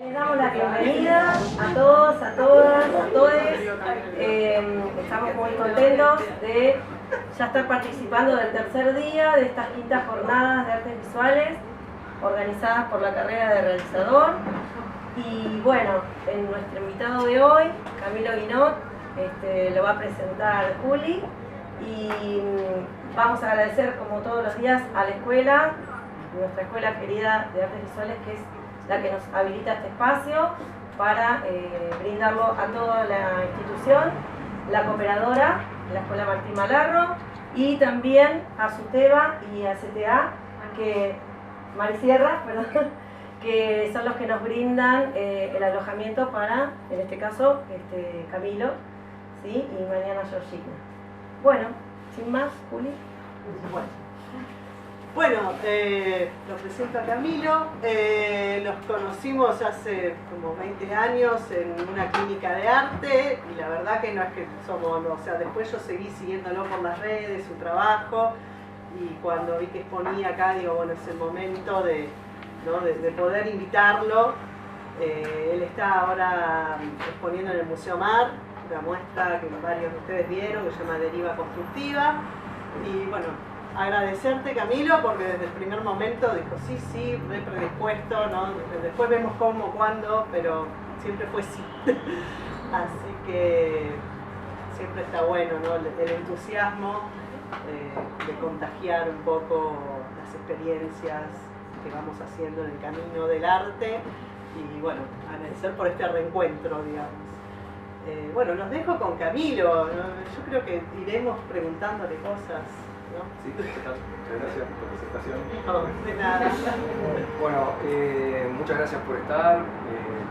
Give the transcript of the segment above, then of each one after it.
Les damos la bienvenida a todos, a todas, a todos. Estamos muy contentos de ya estar participando del tercer día de estas quintas jornadas de artes visuales organizadas por la carrera de realizador. Y bueno, en nuestro invitado de hoy, Camilo Guinot, lo va a presentar Juli. Y vamos a agradecer como todos los días a la escuela, nuestra escuela querida de artes visuales, que es la que nos habilita este espacio para brindarlo a toda la institución, la cooperadora, la Escuela Martín Malarro, y también a SUTEBA y a CTA, Marisierra, perdón, que son los que nos brindan el alojamiento para, en este caso, Camilo, ¿sí? Y mañana Georgina. Bueno, sin más, Juli. Bueno, lo presento a Camilo. Nos conocimos hace como 20 años en una clínica de arte y la verdad que no es que somos, o sea, después yo seguí siguiéndolo por las redes, su trabajo, y cuando vi que exponía acá, digo, bueno, es el momento de poder invitarlo. Él está ahora exponiendo en el Museo Mar, una muestra que varios de ustedes vieron, que se llama Deriva Constructiva, y bueno, agradecerte, Camilo, porque desde el primer momento dijo sí, re predispuesto, ¿no? Después vemos cómo, cuándo, pero siempre fue sí. Así que siempre está bueno, ¿no? El entusiasmo de contagiar un poco las experiencias que vamos haciendo en el camino del arte y bueno, agradecer por este reencuentro, digamos. Bueno, los dejo con Camilo, ¿no? Yo creo que iremos preguntándole cosas, ¿no? Sí, ¿qué tal? Muchas gracias por la presentación. No, de nada. Bueno, muchas gracias por estar,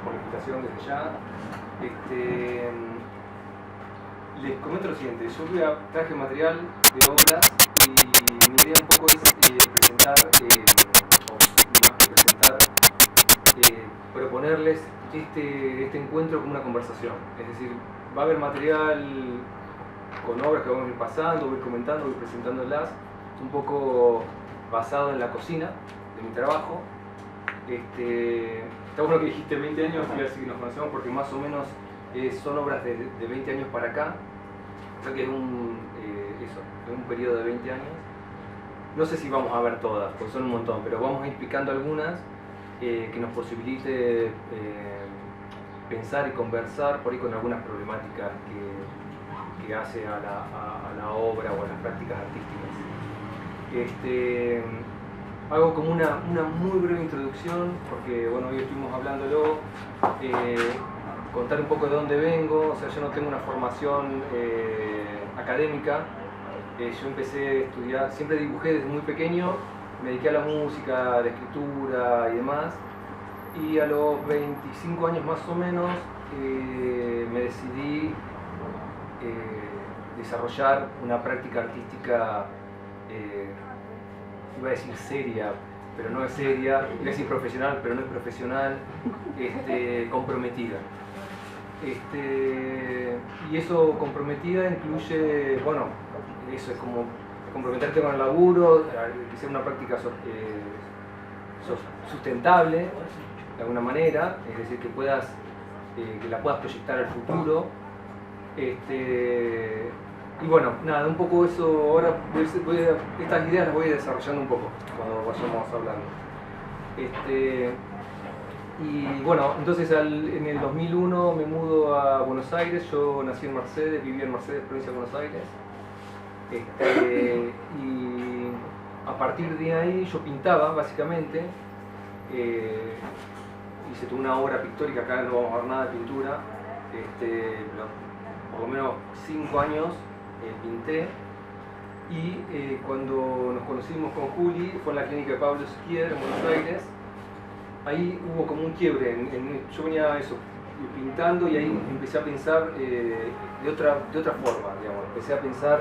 por la invitación desde ya. Les comento lo siguiente, yo traje material de obras y mi idea un poco es presentar, o más que presentar, proponerles este encuentro como una conversación. Es decir, va a haber material con obras que vamos a ir pasando, voy a ir comentando, voy a ir presentándolas, un poco basado en la cocina de mi trabajo. Está bueno que dijiste 20 años, y así que nos conocemos porque más o menos son obras de 20 años para acá, o sea que es un periodo de 20 años. No sé si vamos a ver todas, porque son un montón, pero vamos a ir picando algunas que nos posibilite pensar y conversar por ahí con algunas problemáticas que hace a la obra o a las prácticas artísticas. Hago como una muy breve introducción, porque bueno, hoy estuvimos hablándolo, contar un poco de dónde vengo. O sea, yo no tengo una formación académica, yo empecé a estudiar, siempre dibujé desde muy pequeño, me dediqué a la música, a la escritura y demás, y a los 25 años más o menos me decidí desarrollar una práctica artística, iba a decir seria, pero no es seria, iba a decir profesional, pero no es profesional, comprometida. Y eso comprometida incluye, bueno, eso es como comprometerte con el laburo, ser una práctica sustentable de alguna manera, es decir, que la puedas proyectar al futuro. Y bueno, nada, un poco eso, ahora estas ideas las voy a ir desarrollando un poco cuando vayamos hablando. Y bueno, entonces en el 2001 me mudo a Buenos Aires. Yo nací en Mercedes, viví en Mercedes, provincia de Buenos Aires. Y a partir de ahí yo pintaba básicamente. Hice toda una obra pictórica, acá no vamos a ver nada de pintura. Por lo menos 5 años pinté. Y cuando nos conocimos con Juli fue en la clínica de Pablo Esquier en Buenos Aires. Ahí hubo como un quiebre, yo venía pintando y ahí empecé a pensar de otra forma, digamos. Empecé a pensar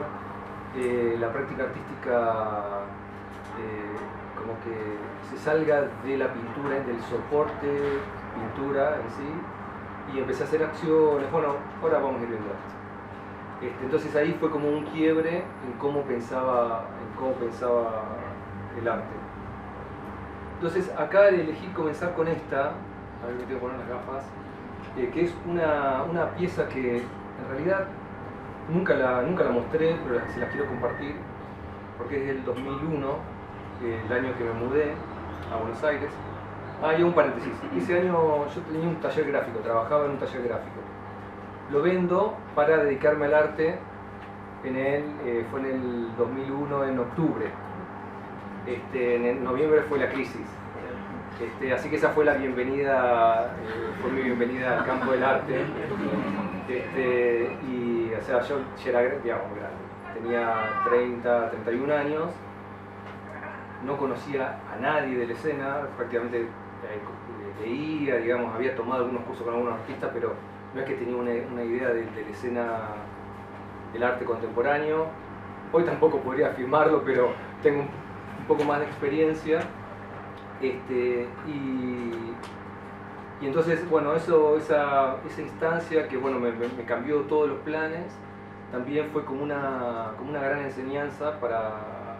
la práctica artística como que se salga de la pintura, del soporte pintura en sí, y empecé a hacer acciones. Bueno, ahora vamos a ir viendo esto. Entonces ahí fue como un quiebre en cómo pensaba el arte. Entonces acá elegí comenzar con esta, a ver, me tengo que poner las gafas, que es una pieza que en realidad nunca la mostré, pero se las quiero compartir, porque es del 2001, el año que me mudé a Buenos Aires. Y un paréntesis, ese año yo tenía un taller gráfico, trabajaba en un taller gráfico. Lo vendo para dedicarme al arte, fue en el 2001, en octubre. En noviembre fue la crisis. Así que esa fue la bienvenida, fue mi bienvenida al campo del arte. Y o sea, yo ya era, digamos, grande. Tenía 30, 31 años. No conocía a nadie de la escena, prácticamente leía, digamos, había tomado algunos cursos con algunos artistas, pero no es que tenía una idea de la escena del arte contemporáneo. Hoy tampoco podría afirmarlo, pero tengo un poco más de experiencia. Y entonces, bueno, esa instancia que bueno, me cambió todos los planes, también fue como una gran enseñanza para...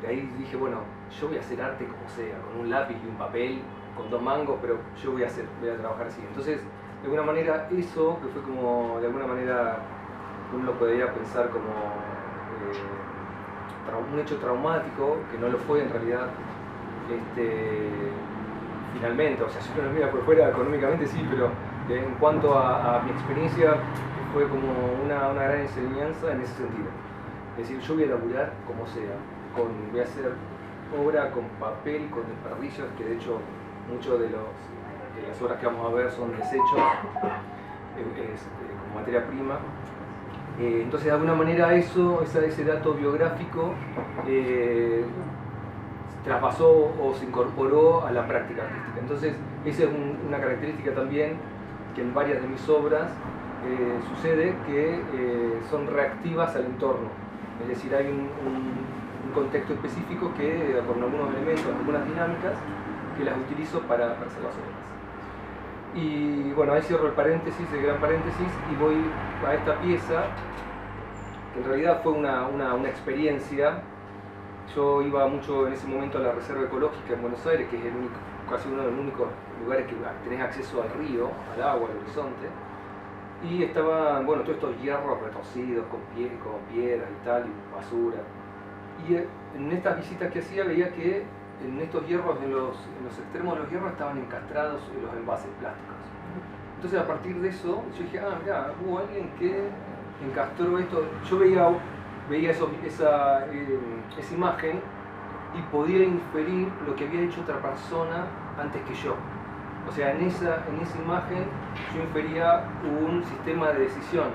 de ahí dije, bueno, yo voy a hacer arte como sea, con un lápiz y un papel, con 2 mangos, pero yo voy a trabajar así. Entonces, de alguna manera, eso, que fue como, de alguna manera, uno podría pensar como un hecho traumático, que no lo fue en realidad, finalmente, o sea, si uno lo mira por fuera, económicamente sí, pero en cuanto a mi experiencia, fue como una gran enseñanza en ese sentido. Es decir, yo voy a laburar como sea, voy a hacer obra con papel, con desperdicios, que de hecho muchos de las obras que vamos a ver son desechos como materia prima. Entonces de alguna manera ese dato biográfico traspasó o se incorporó a la práctica artística. Entonces esa es una característica también que en varias de mis obras sucede, que son reactivas al entorno. Es decir, hay un contexto específico que, con algunos elementos, algunas dinámicas, que las utilizo para hacer las obras. Y bueno, ahí cierro el gran paréntesis, y voy a esta pieza, que en realidad fue una experiencia. Yo iba mucho en ese momento a la Reserva Ecológica en Buenos Aires, que es casi uno de los únicos lugares que tenés acceso al río, al agua, al horizonte. Y estaban, bueno, todos estos hierros retorcidos con piedras y tal, y basura. Y en estas visitas que hacía veía que en estos hierros, en los extremos de los hierros, estaban encastrados en los envases plásticos. Entonces a partir de eso, yo dije, mirá, hubo alguien que encastró esto. Yo veía esa imagen y podía inferir lo que había hecho otra persona antes que yo. O sea, en esa imagen yo infería un sistema de decisión,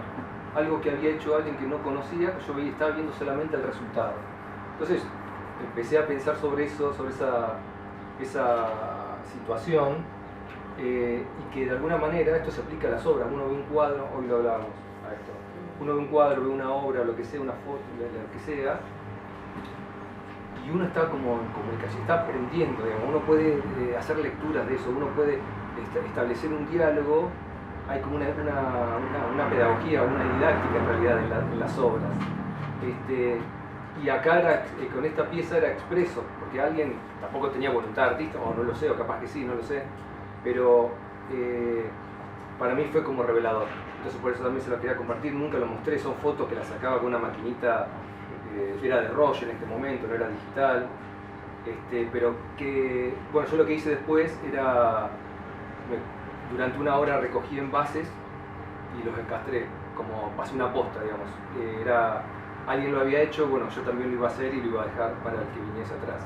algo que había hecho alguien que no conocía, yo estaba viendo solamente el resultado. Entonces empecé a pensar sobre eso, sobre esa situación, y que de alguna manera esto se aplica a las obras. Uno ve un cuadro, hoy lo hablábamos a esto, uno ve un cuadro, ve una obra, lo que sea, una foto, lo que sea, y uno está como en comunicación, está aprendiendo, digamos. Uno puede hacer lecturas de eso, uno puede establecer un diálogo, hay como una pedagogía, una didáctica en realidad en las obras. Y acá con esta pieza era expreso, porque alguien tampoco tenía voluntad artista, o no lo sé, o capaz que sí, no lo sé, pero para mí fue como revelador. Entonces por eso también se lo quería compartir. Nunca lo mostré, son fotos que las sacaba con una maquinita, era de rollo en este momento, no era digital, pero que, bueno, yo lo que hice después era, durante una hora recogí envases y los encastré, como pasé una posta, digamos. Alguien lo había hecho, bueno, yo también lo iba a hacer y lo iba a dejar para el que viniese atrás.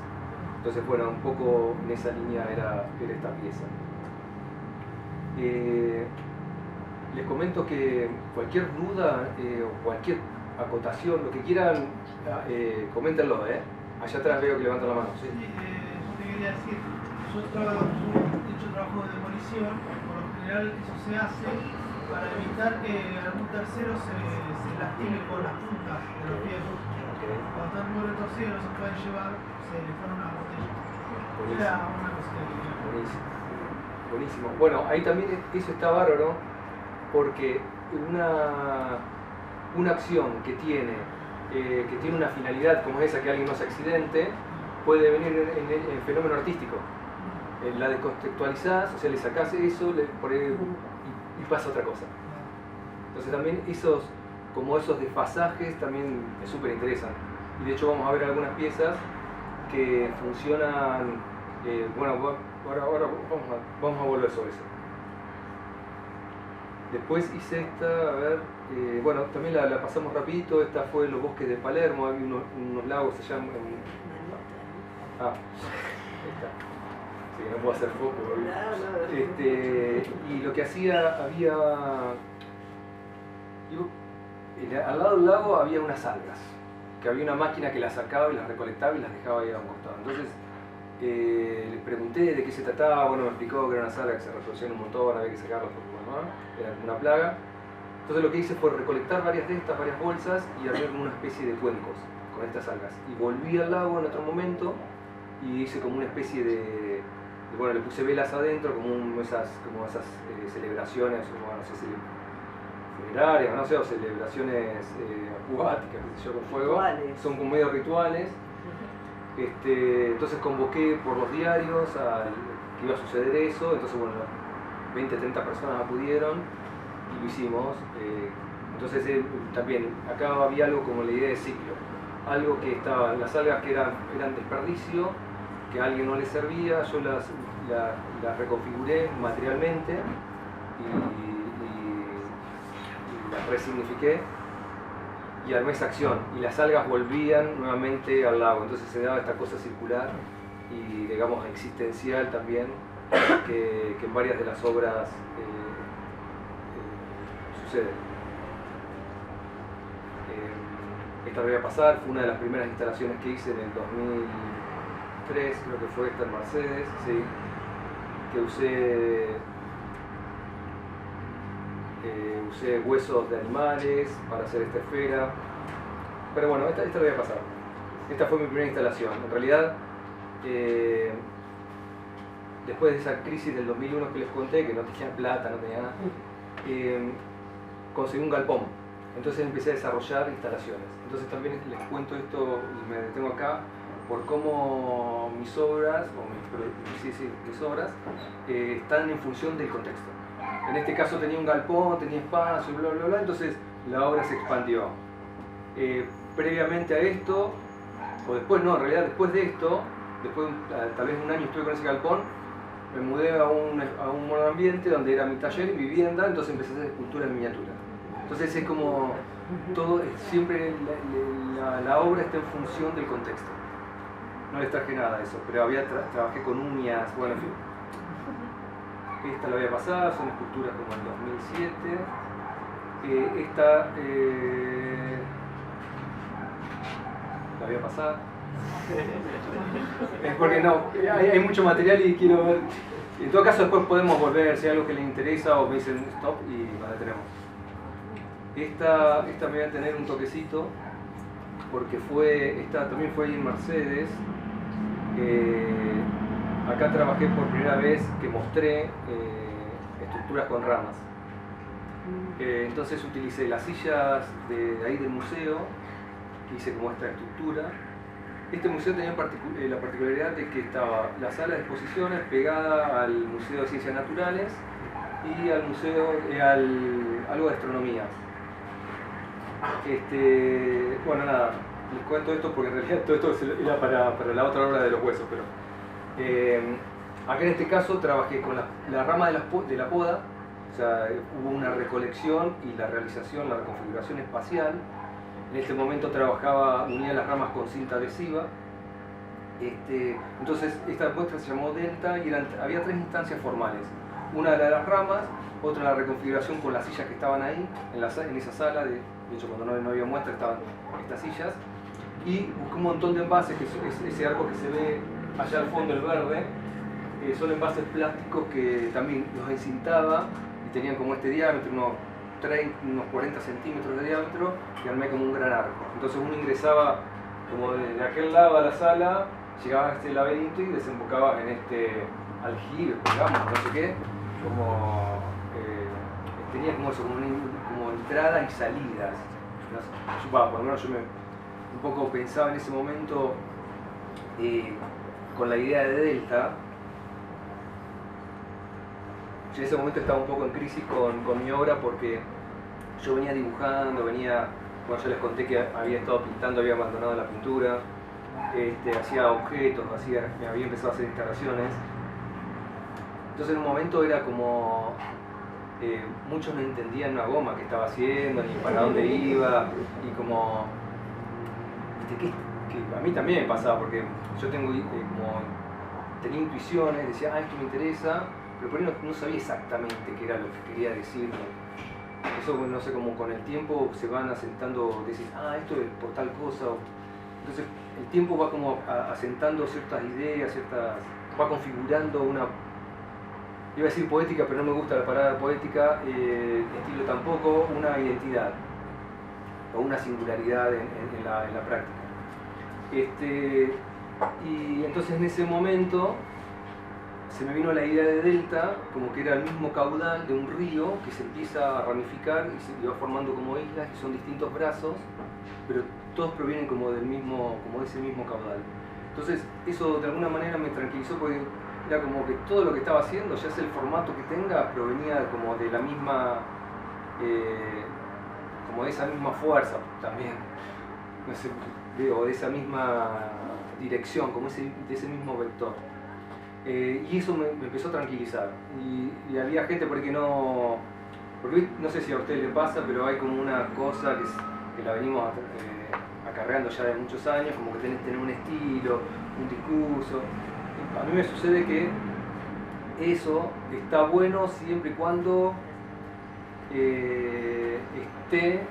Entonces, bueno, un poco en esa línea era esta pieza. Les comento que cualquier duda o cualquier acotación, lo que quieran, coméntenlo, Allá atrás veo que levantan la mano. ¿Sí? Yo te quería decir, yo he hecho trabajo de demolición, por lo general eso se hace para evitar que algún tercero se lastime con las puntas de los pies. Okay. Cuando están muy retorcidos no se pueden llevar, se le fueron una botella. Era una cosita que quería. Buenísimo. Buenísimo. Bueno, ahí también eso está bárbaro, porque una acción que tiene una finalidad como esa, que alguien no se accidente, puede venir en fenómeno artístico. la descontextualizás, o sea, le sacás eso y pasa otra cosa. Entonces también esos desfasajes también me súper interesan. Y de hecho vamos a ver algunas piezas que funcionan, bueno, ahora vamos a volver sobre eso. Después hice esta, a ver, bueno, también la pasamos rapidito, esta fue en los bosques de Palermo, hay unos lagos allá en... Ah, ahí está. Sí, no puedo hacer foco. Y lo que hacía, al lado del lago había unas algas, que había una máquina que las sacaba y las recolectaba y las dejaba ahí a un costado. Entonces les pregunté de qué se trataba, bueno, me explicó que eran unas algas que se reproducían un montón, había que sacarlas porque bueno, era como una plaga. Entonces lo que hice fue recolectar varias bolsas y armar como una especie de cuencos con estas algas. Y volví al lago en otro momento y hice como una especie de bueno, le puse velas adentro, como esas celebraciones, como, no sé si funerarias, no sé, o celebraciones acuáticas, qué sé yo, con fuego. Rituales. Son como medio rituales. Entonces convoqué por los diarios que iba a suceder eso, entonces bueno, 20, 30 personas acudieron y lo hicimos. Entonces también acá había algo como la idea de ciclo, algo que estaba, las algas que eran desperdicio, que a alguien no le servía, yo las reconfiguré materialmente y las resignifiqué y armé esa acción, y las algas volvían nuevamente al lago, entonces se daba esta cosa circular y digamos existencial también, que en varias de las obras sucede. Esta voy a pasar, fue una de las primeras instalaciones que hice en el 2003, creo que fue esta en Mercedes, sí, que usé huesos de animales para hacer esta esfera, pero bueno, esta la voy a pasar. Esta fue mi primera instalación. En realidad, después de esa crisis del 2001 que les conté, que no tenía plata, no tenía nada, conseguí un galpón. Entonces empecé a desarrollar instalaciones. Entonces también les cuento esto y me detengo acá por cómo mis obras, mis obras están en función del contexto. En este caso tenía un galpón, tenía espacio, bla bla bla, entonces la obra se expandió. Previamente a esto, o después no, en realidad después de esto, después tal vez un año estuve con ese galpón, me mudé a un monoambiente donde era mi taller y mi vivienda, entonces empecé a hacer escultura en miniatura. Entonces es como todo, siempre la obra está en función del contexto. No les traje nada de eso, pero trabajé con uñas, bueno, en fin. Esta la voy a pasar, son esculturas como el 2007. Esta la voy a pasar. Es porque no, hay mucho material y quiero ver. En todo caso después podemos volver si hay algo que les interesa o me dicen stop y la detenemos. Esta me voy a tener un toquecito porque esta también fue ahí en Mercedes. Acá trabajé por primera vez que mostré estructuras con ramas. Entonces utilicé las sillas de ahí del museo, hice como esta estructura. Este museo tenía la particularidad de que estaba la sala de exposiciones pegada al Museo de Ciencias Naturales y al museo, algo de astronomía. Bueno, nada, les cuento esto porque en realidad todo esto era para la otra obra de los huesos, pero acá en este caso trabajé con la rama de la poda, o sea, hubo una recolección y la realización, la reconfiguración espacial. En este momento unía las ramas con cinta adhesiva. Entonces esta muestra se llamó Delta y había 3 instancias formales. Una de las ramas, otra la reconfiguración con las sillas que estaban ahí, en esa sala, de hecho cuando no había muestra estaban estas sillas. Y busqué un montón de envases, que es ese arco que se ve allá al fondo, el verde, son envases plásticos que también los encintaba y tenían como este diámetro, unos 40 centímetros de diámetro, y armé como un gran arco. Entonces uno ingresaba como de aquel lado a la sala, llegaba a este laberinto y desembocaba en este aljibe, digamos, no sé qué, tenía como eso, como entradas y salidas. Por lo menos yo un poco pensaba en ese momento con la idea de Delta, en ese momento estaba un poco en crisis con mi obra porque yo venía dibujando, bueno, yo les conté que había estado pintando, había abandonado la pintura, hacía objetos, me había empezado a hacer instalaciones. Entonces en un momento era como, muchos no entendían una goma que estaba haciendo, ni para dónde iba, y como, que a mí también me pasaba, porque yo tenía intuiciones, decía, esto me interesa, pero por ahí no sabía exactamente qué era lo que quería decir. Eso, no sé, como con el tiempo se van asentando, decís, esto es por tal cosa. Entonces el tiempo va como asentando ciertas ideas, va configurando una, iba a decir poética, pero no me gusta la palabra poética, estilo tampoco, una identidad o una singularidad en la práctica. Y entonces en ese momento se me vino la idea de delta, como que era el mismo caudal de un río que se empieza a ramificar y se va formando como islas, que son distintos brazos, pero todos provienen como de ese mismo caudal. Entonces eso de alguna manera me tranquilizó, porque era como que todo lo que estaba haciendo, ya sea el formato que tenga, provenía como de la misma, como de esa misma fuerza también, no sé, o de esa misma dirección, como de ese mismo vector. Y eso me empezó a tranquilizar. Y había gente por ahí que no... Porque no sé si a usted le pasa, pero hay como una cosa que la venimos acarreando ya de muchos años, como que tenés que tener un estilo, un discurso. A mí me sucede que eso está bueno siempre y cuando esté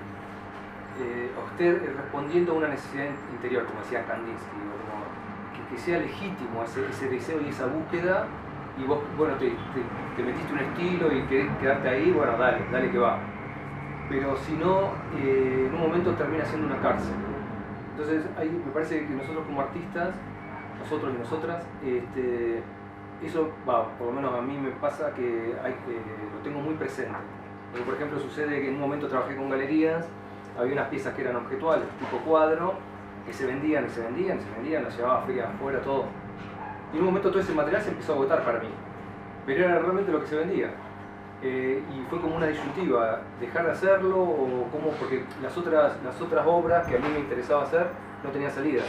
respondiendo a una necesidad interior, como decía Kandinsky, que sea legítimo ese deseo y esa búsqueda, y vos, bueno, te metiste un estilo y querés quedarte ahí, bueno, dale que va. Pero si no, en un momento termina siendo una cárcel. Entonces me parece que nosotros como artistas, nosotros y nosotras, eso, por lo menos a mí me pasa que lo tengo muy presente. Porque, por ejemplo, sucede que en un momento trabajé con galerías, había unas piezas que eran objetuales, tipo cuadro, que se vendían, las llevaba a ferias afuera, todo. Y en un momento todo ese material se empezó a agotar para mí, pero era realmente lo que se vendía. Y fue como una disyuntiva, dejar de hacerlo o cómo, porque las otras obras que a mí me interesaba hacer no tenían salida,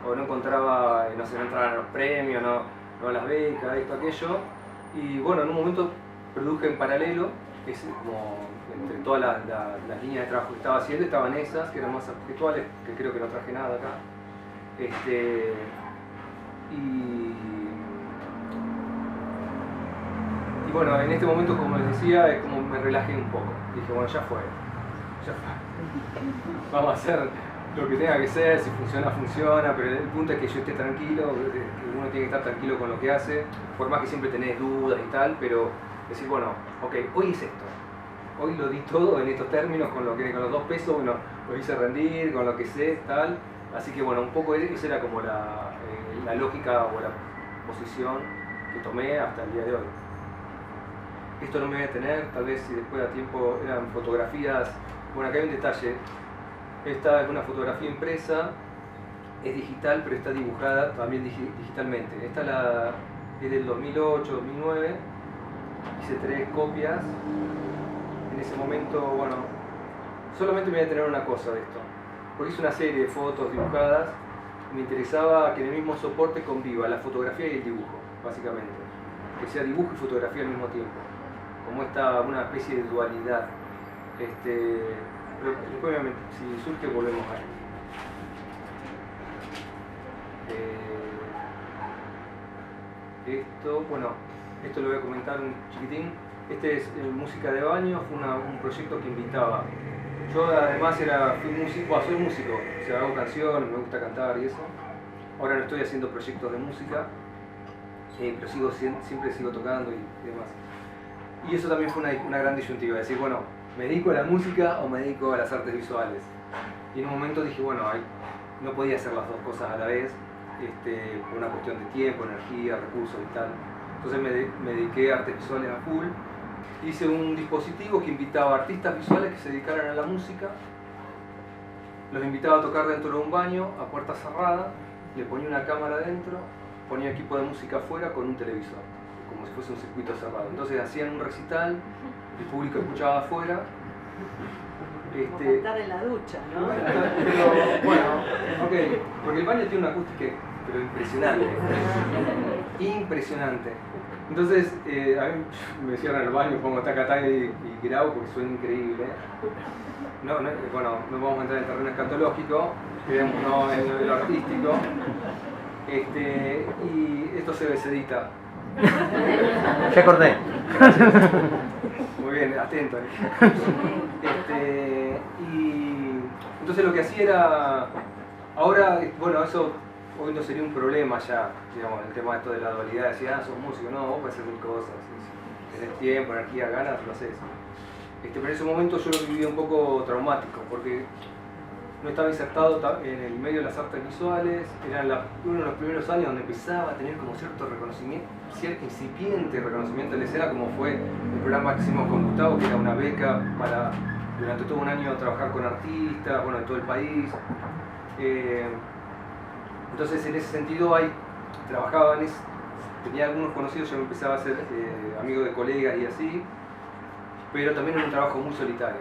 o no encontraba, no entraban a los premios, no a las becas, esto, aquello. Y bueno, en un momento produje en paralelo, como entre todas las líneas de trabajo que estaba haciendo, estaban esas, que eran más objetuales, que creo que no traje nada acá. Y bueno, en este momento, como les decía, es como me relajé un poco. Dije, bueno, ya fue. Vamos a hacer lo que tenga que ser, si funciona, funciona, pero el punto es que yo esté tranquilo, que uno tiene que estar tranquilo con lo que hace, por más que siempre tenés dudas y tal, pero decir, bueno, ok, hoy es esto. Hoy lo di todo en estos términos, con los 2 pesos, bueno, lo hice rendir, con lo que sé, tal. Así que bueno, un poco esa era como la lógica o la posición que tomé hasta el día de hoy. Esto no me voy a detener, tal vez si después a tiempo eran fotografías. Bueno, acá hay un detalle. Esta es una fotografía impresa, es digital, pero está dibujada también digitalmente. Esta es del 2008, 2009, hice 3 copias. En ese momento, bueno, solamente me voy a tener una cosa de esto, porque hice una serie de fotos dibujadas y me interesaba que en el mismo soporte conviva la fotografía y el dibujo, básicamente. Que sea dibujo y fotografía al mismo tiempo, como una especie de dualidad. Pero después, si surge, volvemos a él. Esto lo voy a comentar un chiquitín. Este es Música de Baño, fue un proyecto que invitaba. Yo además soy músico, o sea, hago canciones, me gusta cantar y eso. Ahora no estoy haciendo proyectos de música, pero siempre sigo tocando y demás. Y eso también fue una gran disyuntiva, decir, bueno, ¿me dedico a la música o me dedico a las artes visuales? Y en un momento dije, bueno, no podía hacer las 2 cosas a la vez, por una cuestión de tiempo, energía, recursos y tal. Entonces me dediqué a artes visuales a full. Hice un dispositivo que invitaba a artistas visuales que se dedicaran a la música. Los invitaba a tocar dentro de un baño, a puerta cerrada. Le ponía una cámara adentro, ponía equipo de música afuera con un televisor. como si fuese un circuito cerrado. Entonces hacían un recital, el público escuchaba afuera. Como cantar en la ducha, ¿no? Pero bueno, ok, porque el baño tiene una acústica pero impresionante. Impresionante. Entonces, a mí me cierran el baño, pongo taca y grabo porque suena increíble. Bueno, no vamos a entrar en el terreno escatológico, quedémonos en lo artístico. Y esto se edita. Ya corté. Muy bien, atento. Y entonces lo que hacía era, ahora, bueno, eso hoy no sería un problema ya, digamos, el tema de esto de la dualidad, decir, sos músico, no, vos podés hacer mil cosas, si tenés tiempo, energía, ganas, lo haces. Pero en ese momento yo lo vivía un poco traumático, porque no estaba insertado en el medio de las artes visuales, era uno de los primeros años donde empezaba a tener como cierto reconocimiento, cierto incipiente reconocimiento de la escena, como fue el programa que hicimos con Gustavo, que era una beca para durante todo un año trabajar con artistas, bueno, de todo el país. Entonces en ese sentido tenía algunos conocidos, yo empezaba a ser amigo de colegas y así, pero también era un trabajo muy solitario.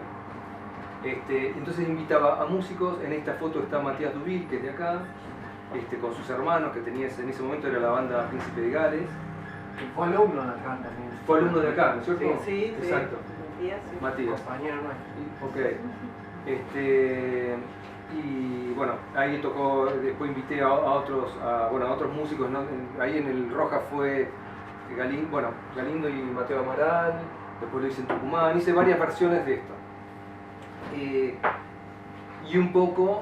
Entonces invitaba a músicos. En esta foto está Matías Dubil, que es de acá, con sus hermanos, que tenía en ese momento era la banda Príncipe de Gales. Fue alumno de acá también. Fue alumno de acá, ¿no es cierto? Sí, exacto. Sí. Matías. Compañero nuestro. Ok. Y bueno, ahí tocó, después invité a otros músicos, ¿no? Ahí en el Roja fue Galindo y Mateo Amaral, después lo hice en Tucumán, hice varias versiones de esto. Y un poco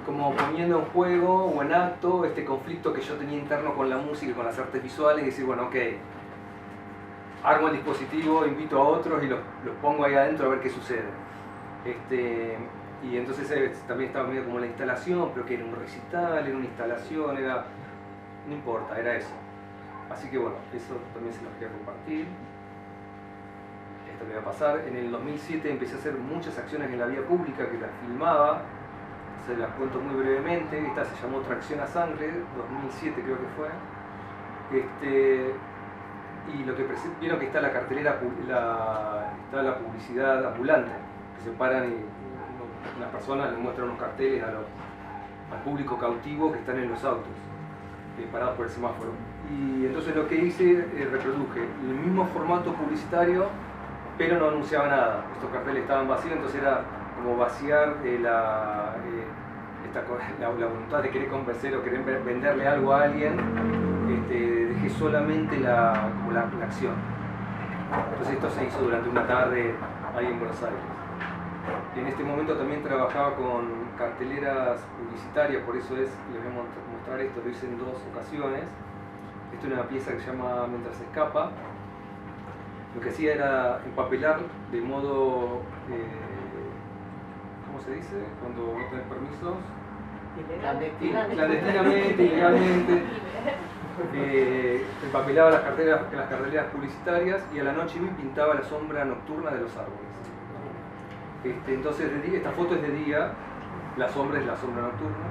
como poniendo en juego o en acto este conflicto que yo tenía interno con la música y con las artes visuales, y decir, bueno, ok, armo el dispositivo, invito a otros y los pongo ahí adentro a ver qué sucede. Y entonces también estaba medio como la instalación, pero que era un recital, era una instalación, no importa, era eso. Así que bueno, eso también se los quería compartir. Esto me va a pasar. En el 2007 empecé a hacer muchas acciones en la vía pública que las filmaba. Se las cuento muy brevemente. Esta se llamó Tracción a Sangre, 2007 creo que fue. Y lo que vieron que está la cartelera, está la publicidad ambulante, que se paran y las personas les muestran unos carteles al público cautivo que están en los autos, parados por el semáforo. Y entonces lo que hice, reproduje el mismo formato publicitario, pero no anunciaba nada. Estos carteles estaban vacíos, entonces era como vaciar la voluntad de querer convencer o querer venderle algo a alguien. Dejé solamente la acción. Entonces esto se hizo durante una tarde ahí en Buenos Aires. En este momento también trabajaba con carteleras publicitarias, por eso les voy a mostrar esto, lo hice en 2 ocasiones. Esto es una pieza que se llama Mientras se escapa. Lo que hacía era empapelar de modo, ¿cómo se dice? Cuando no tenés permisos. Clandestinamente, ilegalmente. Empapelaba las carteleras publicitarias y a la noche pintaba la sombra nocturna de los árboles. Entonces esta foto es de día, la sombra es la sombra nocturna,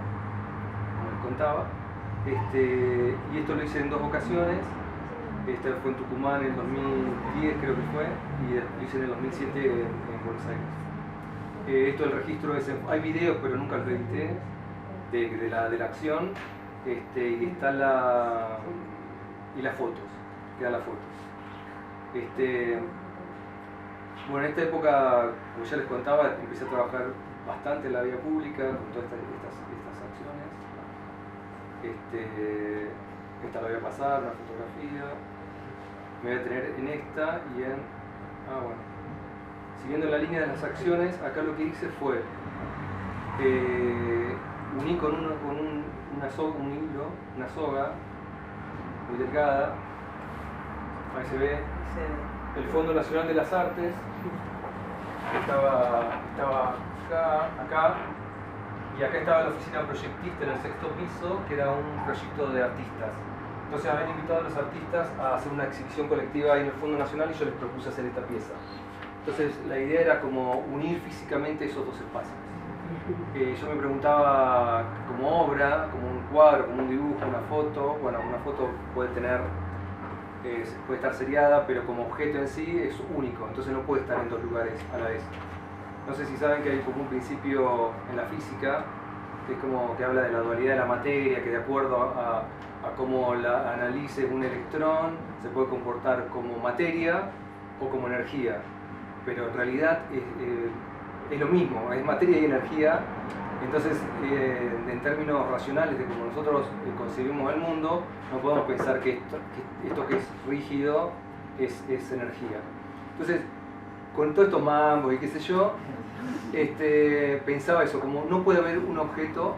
como les contaba. Y esto lo hice en 2 ocasiones. Fue en Tucumán en el 2010 creo que fue, y lo hice en el 2007 en Buenos Aires. Esto del registro hay videos pero nunca los edité de la acción, y está y las fotos, quedan las fotos. Bueno, en esta época, como ya les contaba, empecé a trabajar bastante en la vía pública con todas estas acciones. Esta la voy a pasar, una fotografía. Me voy a tener en esta y en... bueno. Siguiendo la línea de las acciones, acá lo que hice fue uní con un hilo, una soga muy delgada. Ahí se ve el Fondo Nacional de las Artes. Estaba acá, y acá estaba la oficina proyectista en el 6º piso, que era un proyecto de artistas. Entonces habían invitado a los artistas a hacer una exhibición colectiva ahí en el Fondo Nacional y yo les propuse hacer esta pieza. Entonces la idea era como unir físicamente esos 2 espacios. Yo me preguntaba, como obra, como un cuadro, como un dibujo, una foto. Bueno, una foto puede tener puede estar seriada, pero como objeto en sí es único, entonces no puede estar en dos lugares a la vez. No sé si saben que hay como un principio en la física que es como que habla de la dualidad de la materia, que de acuerdo a cómo la analice un electrón se puede comportar como materia o como energía, pero en realidad es lo mismo, es materia y energía. Entonces, en términos racionales de cómo nosotros concebimos el mundo, no podemos pensar que esto que es rígido es energía. Entonces, con todos estos mambos y qué sé yo, pensaba eso, como no puede haber un objeto,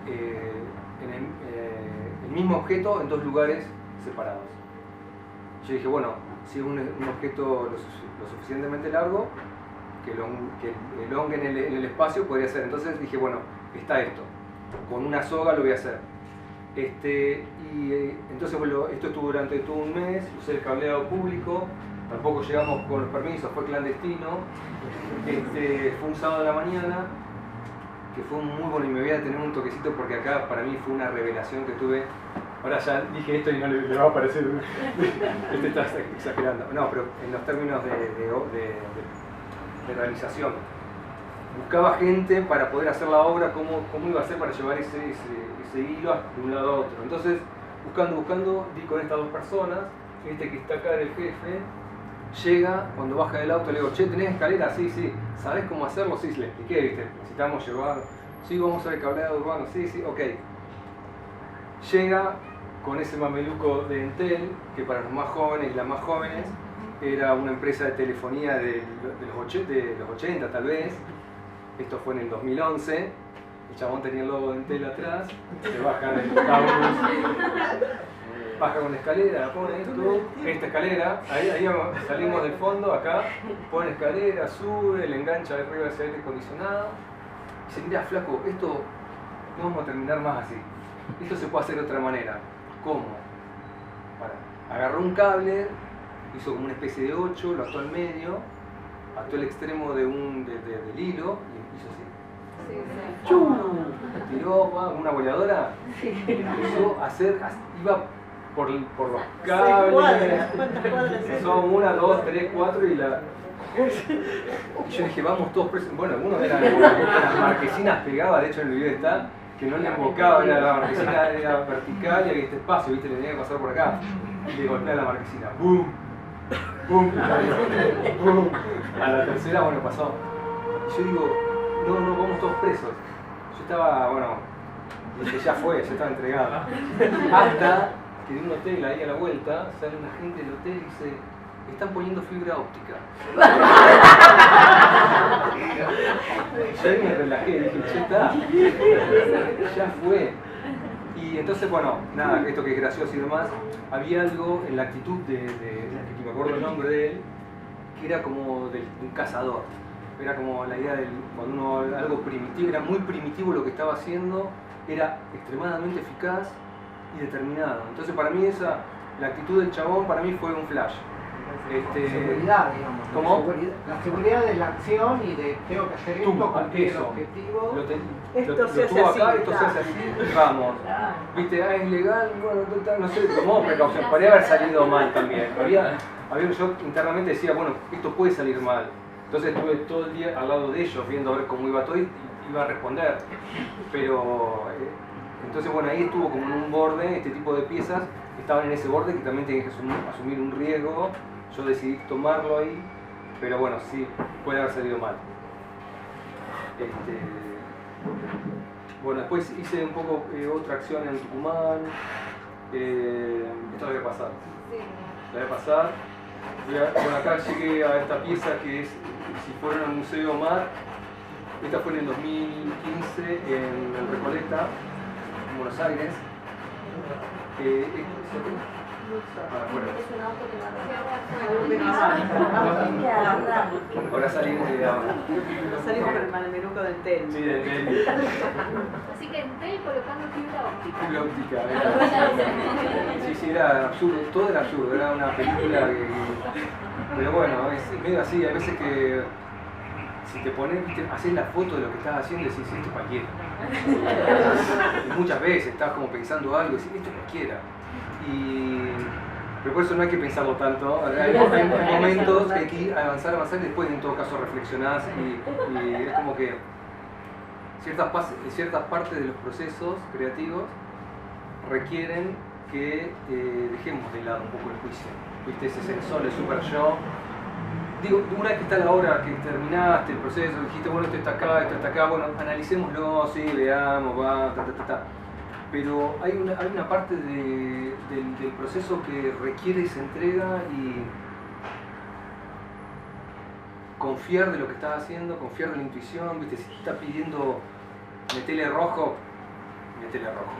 el mismo objeto en dos lugares separados. Yo dije, bueno, si es un objeto lo suficientemente largo, que elongue en el espacio, podría ser. Entonces dije, bueno, está esto, con una soga lo voy a hacer. Entonces, bueno, esto estuvo durante todo un mes, usé el cableado público, tampoco llegamos con los permisos, fue clandestino. Fue un sábado de la mañana, que fue muy bueno, y me voy a tener un toquecito porque acá para mí fue una revelación que tuve. Ahora ya dije esto y no le va a parecer, está exagerando. No, pero en los términos de realización. Buscaba gente para poder hacer la obra, cómo iba a ser para llevar ese hilo de un lado a otro. Entonces, buscando, di con estas dos personas, que está acá el jefe, llega, cuando baja del auto le digo, che, ¿tenés escalera? Sí. ¿Sabés cómo hacerlo? Sí, le expliqué, ¿viste? Necesitamos llevar, sí, vamos a usar el cableado urbano, sí, ok. Llega con ese mameluco de Entel, que para los más jóvenes y las más jóvenes, era una empresa de telefonía de los 80 tal vez. Esto fue en el 2011. El chabón tenía el logo de Entel atrás. Se baja del campus, baja con la escalera, pone esta escalera. Ahí salimos del fondo, acá, pone escalera, sube, le engancha de arriba ese aire acondicionado. Y dice, mira, flaco, esto no vamos a terminar más así. Esto se puede hacer de otra manera. ¿Cómo? Agarró un cable, hizo como una especie de 8, lo ató al medio, ató el extremo del hilo y hizo así. ¡Chum! Tiró una boleadora, empezó a hacer, iba por los cables. Son 1, 2, 3, 4 y la... Y yo dije, vamos todos presos. Bueno, algunos eran las marquesinas pegaba, de hecho en el video está, que no le embocaba, la marquesina era vertical y había este espacio, ¿viste? Le tenía que pasar por acá. Y le golpea la marquesina. ¡Bum! ¡Bum! ¡Bum! A la tercera, bueno, pasó. Y yo digo, no, vamos todos presos. Yo estaba, bueno, dije, ya fue, ya estaba entregado. Hasta que de un hotel ahí a la vuelta, sale una gente del hotel y dice, están poniendo fibra óptica. Yo ahí me relajé, dije, ya está, ya fue. Y entonces, bueno, nada, esto que es gracioso y demás, había algo en la actitud que me acuerdo el nombre de él, que era como de un cazador. Era como la idea de cuando uno, algo primitivo, era muy primitivo lo que estaba haciendo, era extremadamente eficaz y determinado. Entonces para mí la actitud del chabón para mí fue un flash. Seguridad, digamos. ¿Cómo? La seguridad de la acción y de tengo que hacer esto, cumplir el objetivo. Esto se hace tuvo así, acá, esto se hace así, vamos. ¿Viste? Es legal, bueno, no sé, tomó precaución. Podría haber salido mal también. Yo internamente decía, bueno, esto puede salir mal. Entonces estuve todo el día al lado de ellos, viendo a ver cómo iba todo y iba a responder. Pero, entonces bueno, ahí estuvo como en un borde, este tipo de piezas estaban en ese borde que también tenían que asumir un riesgo. Yo decidí tomarlo ahí, pero bueno, sí, puede haber salido mal. Bueno, después hice un poco otra acción en Tucumán. Esto lo voy a pasar. La voy a pasar. Bueno, acá llegué a esta pieza que es, si fuera en el Museo Mar, esta fue en el 2015 en el Recoleta, en Buenos Aires. Ahora salimos de ahora. Salimos con el mameluco del Entel. Sí, del Entel. Así que Entel colocando fibra óptica. Fibra óptica, sí, era absurdo, todo era absurdo, era una película que... Pero bueno, es medio así, hay veces que si te pones, haces la foto de lo que estás haciendo y decís, esto es cualquiera. Y muchas veces estás como pensando algo y decís, esto es cualquiera. Pero por eso no hay que pensarlo tanto. Hay momentos que hay que avanzar y después en todo caso reflexionás y es como que ciertas partes de los procesos creativos requieren que dejemos de lado un poco el juicio. ¿Viste? Ese sensor, el super yo. Digo, una vez que está la hora que terminaste el proceso, dijiste, bueno, esto está acá, bueno, analicémoslo, sí, veamos, va, ta. Pero hay una parte del proceso que requiere esa entrega y confiar de lo que estás haciendo, confiar de la intuición, ¿viste? Si te está pidiendo metele rojo, metele rojo.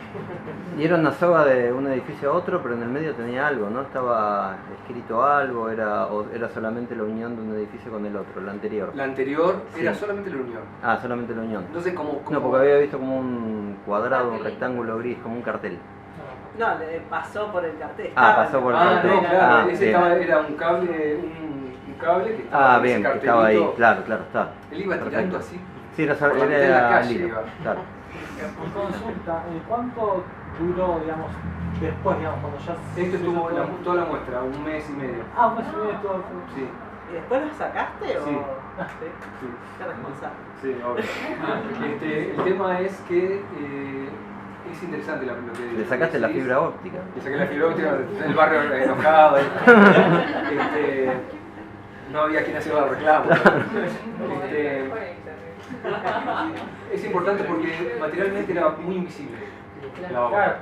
Y era una soga de un edificio a otro, pero en el medio tenía algo, ¿no? Estaba escrito algo, o era solamente la unión de un edificio con el otro, la anterior. La anterior Sí. era solamente la unión. Ah, solamente la unión. Entonces, como No, porque había visto como un cuadrado, un rectángulo gris, como un cartel. No, le pasó por el cartel. Pasó por el cartel. no, claro, ese bien. era un cable, un cable que estaba en Bien, ese que estaba ahí, cartelito. claro, está. Él iba tirando Perfecto. así. Sí, Por la mitad de la calle lindo, iba. claro. Consulta, ¿cuánto duró, digamos, después, digamos, cuando ya Esto estuvo toda la muestra, un mes y medio. un mes y medio todo. Sí, ¿Y después lo sacaste o...? Sí. ¿Sí? Qué responsable. sí, obvio. El tema es que es interesante lo que Le sacaste la decís. fibra óptica. Le saqué la fibra óptica del barrio enojado. No había quien hacía el reclamo. Es importante porque materialmente era muy invisible la obra.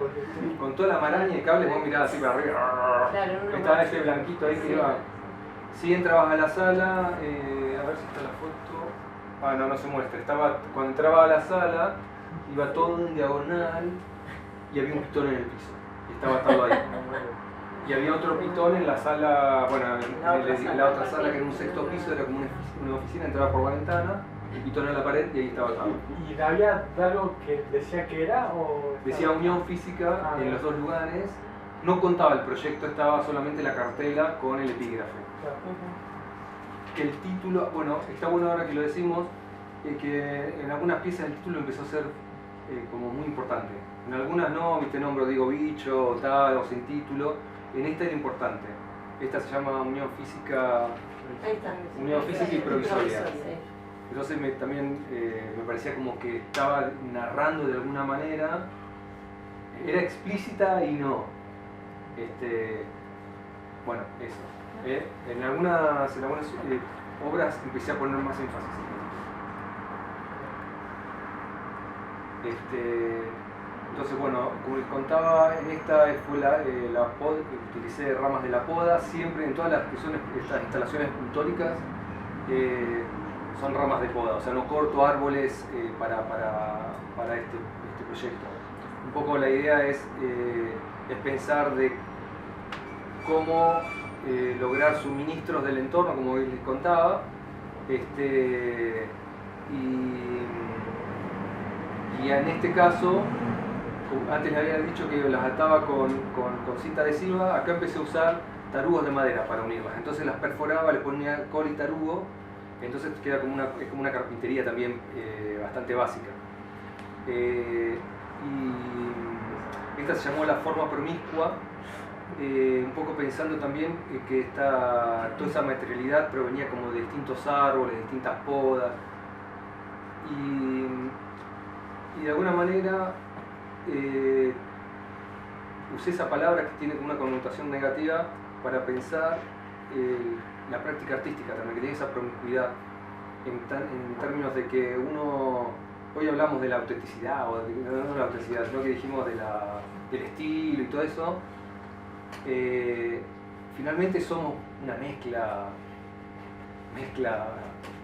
Con toda la maraña de cables vos mirabas así para arriba. Estaba ese blanquito ahí que iba. Si entrabas a la sala, a ver si está la foto. No se muestra. Cuando entraba a la sala, iba todo en diagonal y había un pitón en el piso. Y estaba atado ahí. Y había otro pitón en la sala, bueno, en la otra sala que era un sexto piso, era como una oficina, entraba por la ventana, el pitón en la pared y ahí estaba atado. ¿Y había algo que decía que era o...? Decía unión física en los dos lugares, no contaba el proyecto, estaba solamente la cartela con el epígrafe. Que el título, bueno, está bueno ahora que lo decimos, que en algunas piezas el título empezó a ser como muy importante. En algunas no, viste, nombro, digo bicho, o tal, o sin título. En esta era importante. Esta se llama unión física, unión física y provisoria. Entonces también me parecía como que estaba narrando de alguna manera, era explícita y no. Bueno, eso. En algunas obras empecé a poner más énfasis. Entonces, bueno, como les contaba, en esta fue la poda, utilicé ramas de la poda, siempre en todas las que son estas instalaciones escultóricas son ramas de poda, o sea, no corto árboles para este proyecto. Un poco la idea es pensar de cómo lograr suministros del entorno, como les contaba, y en este caso, antes le había dicho que las ataba con cinta adhesiva, acá empecé a usar tarugos de madera para unirlas. Entonces las perforaba, le ponía col y tarugo, entonces queda como una carpintería también bastante básica. Y esta se llamó la forma promiscua, un poco pensando también que toda esa materialidad provenía como de distintos árboles, de distintas podas. Y de alguna manera usé esa palabra que tiene una connotación negativa para pensar la práctica artística también, que tiene esa promiscuidad en términos de que hoy hablamos de la autenticidad, o no la autenticidad, sino que dijimos del estilo y todo eso. Finalmente somos una mezcla,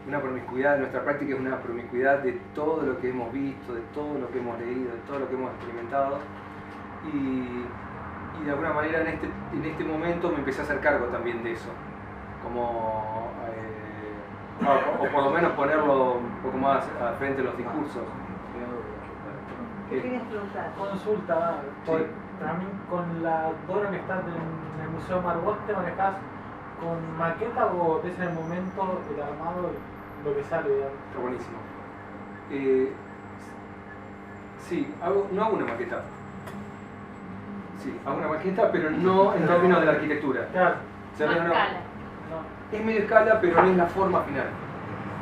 una promiscuidad, nuestra práctica es una promiscuidad de todo lo que hemos visto, de todo lo que hemos leído, de todo lo que hemos experimentado. Y de alguna manera en este momento me empecé a hacer cargo también de eso, como, o por lo menos ponerlo un poco más al frente de los discursos. ¿Qué querías preguntar? Consulta, también con la obra que está en el Museo Margot, ¿te manejás con maqueta o ves en el momento el armado lo que sale? Está buenísimo. Sí, no hago una maqueta. Sí, hago una maqueta, pero no en términos de la arquitectura. Claro. O sea, No no- escala. es medio escala, pero no es la forma final.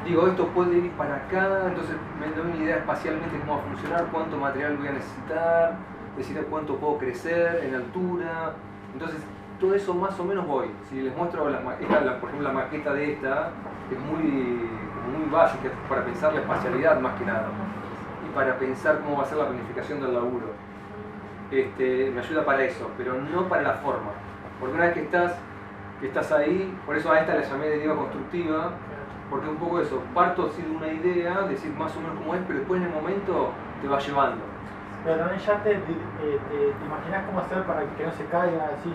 Digo, esto puede ir para acá, entonces me doy una idea espacialmente de cómo va a funcionar, cuánto material voy a necesitar, decir cuánto puedo crecer en altura. Entonces, todo eso más o menos voy. Si les muestro, por ejemplo, la maqueta de esta, es muy básica para pensar la espacialidad más que nada. Y para pensar cómo va a ser la planificación del laburo. Me ayuda para eso, pero no para la forma. Porque una vez que estás ahí, por eso a esta la llamé de deriva constructiva, porque un poco eso, parto así de una idea, decir más o menos cómo es, pero después en el momento te va llevando. Pero también ya te imaginas cómo hacer para que no se caiga así.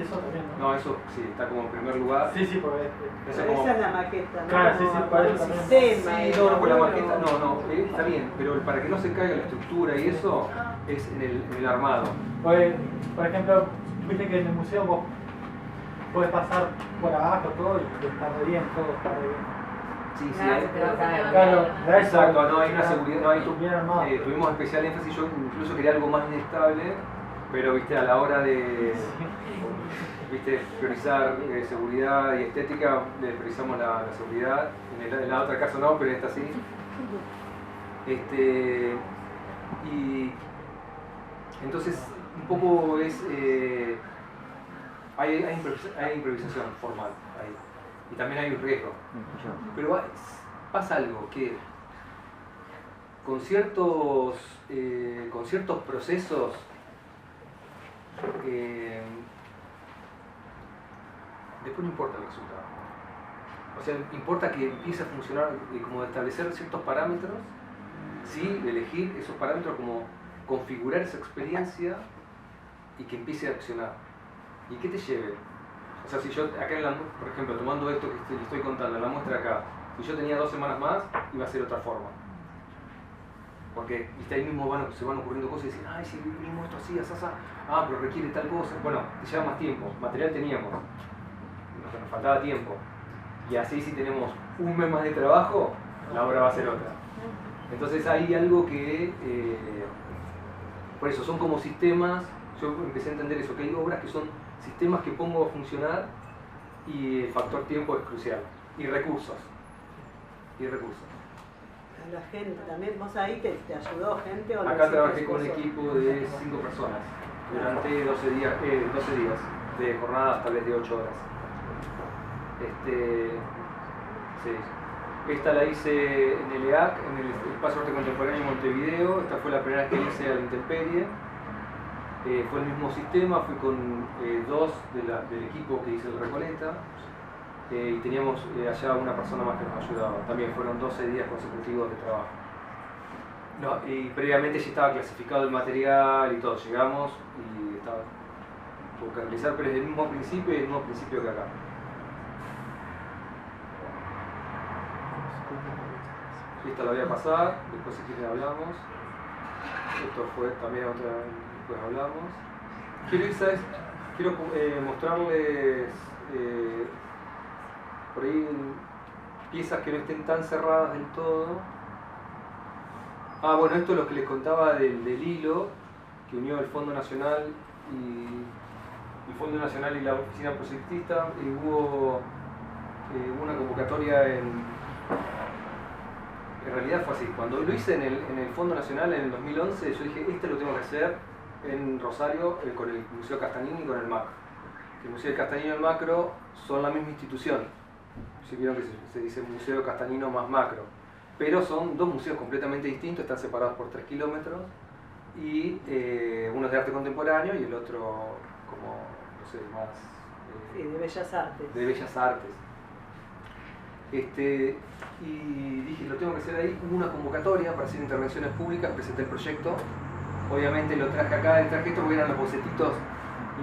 Eso también, ¿no? No, eso sí, está como en primer lugar. Sí, porque Eso Pero como... esa es la maqueta, ¿no? Claro, sí, sí, Como para el eso también. sistema. Sí, no, por la maqueta, no, está bien, pero para que no se caiga la estructura y eso es en el armado. Pues, por ejemplo, viste que en el museo vos podés pasar por abajo todo y está re bien, todo está re bien. Sí, sí, Claro, hay- te va a caer. Claro, de eso, exacto, no hay una seguridad, no hay, bien armado. tuvimos especial énfasis, yo incluso quería algo más inestable, pero viste, a la hora de priorizar seguridad y estética, le priorizamos la seguridad, en la otra caso no, pero en esta sí. Y entonces un poco es, hay improvisación formal ahí, y también hay un riesgo. Pero pasa algo que con ciertos procesos después no importa el resultado. O sea, importa que empiece a funcionar, como establecer ciertos parámetros, sí, elegir esos parámetros, como configurar esa experiencia y que empiece a accionar. ¿Y qué te lleve? O sea, si yo acá, por ejemplo, tomando esto que les estoy contando, en la muestra acá, si yo tenía 2 semanas más, iba a ser otra forma. Porque ¿viste? Ahí mismo se van ocurriendo cosas y dicen, ay, si vimos esto así, asá, pero requiere tal cosa. Bueno, te lleva más tiempo, material teníamos, nos faltaba tiempo. Y así si tenemos un mes más de trabajo, la obra va a ser otra. Entonces hay algo que, por eso son como sistemas, yo empecé a entender eso, que hay obras que son sistemas que pongo a funcionar y el factor tiempo es crucial. Y recursos. La gente también, vos ahí te ayudó gente o lo Acá hiciste trabajé con un vos solo? equipo de 5 personas durante 12 días de jornadas tal vez de 8 horas. Sí. Esta la hice en el EAC, en el Espacio Arte Contemporáneo de Montevideo. Esta fue la primera vez que hice a la intemperie. Fue el mismo sistema, fui con 2 del equipo que hice el Recoleta. Y teníamos allá una persona más que nos ayudaba. También fueron 12 días consecutivos de trabajo. No, y previamente ya estaba clasificado el material y todo. Llegamos y tuvo que realizar, pero es el mismo principio y el mismo principio que acá. Esta la voy a pasar, después si quieren hablamos. Esto fue también otra, después hablamos. Quiero mostrarles por ahí piezas que no estén tan cerradas del todo. Bueno, esto es lo que les contaba del hilo que unió el Fondo Nacional y la Oficina Proyectista. Hubo una convocatoria en realidad fue así. Cuando lo hice en el Fondo Nacional en el 2011, yo dije, lo tengo que hacer en Rosario con el Museo Castagnini y con el Macro. El Museo Castagnino y el Macro son la misma institución. Si vieron que se dice Museo Castagnino más Macro. Pero son 2 museos completamente distintos, están separados por 3 kilómetros. Y uno es de arte contemporáneo y el otro como, no sé, más... Sí, de Bellas Artes. De Bellas Artes. Y dije, lo tengo que hacer ahí. Hubo una convocatoria para hacer intervenciones públicas, presenté el proyecto. Obviamente lo traje acá, traje esto porque eran los bocetitos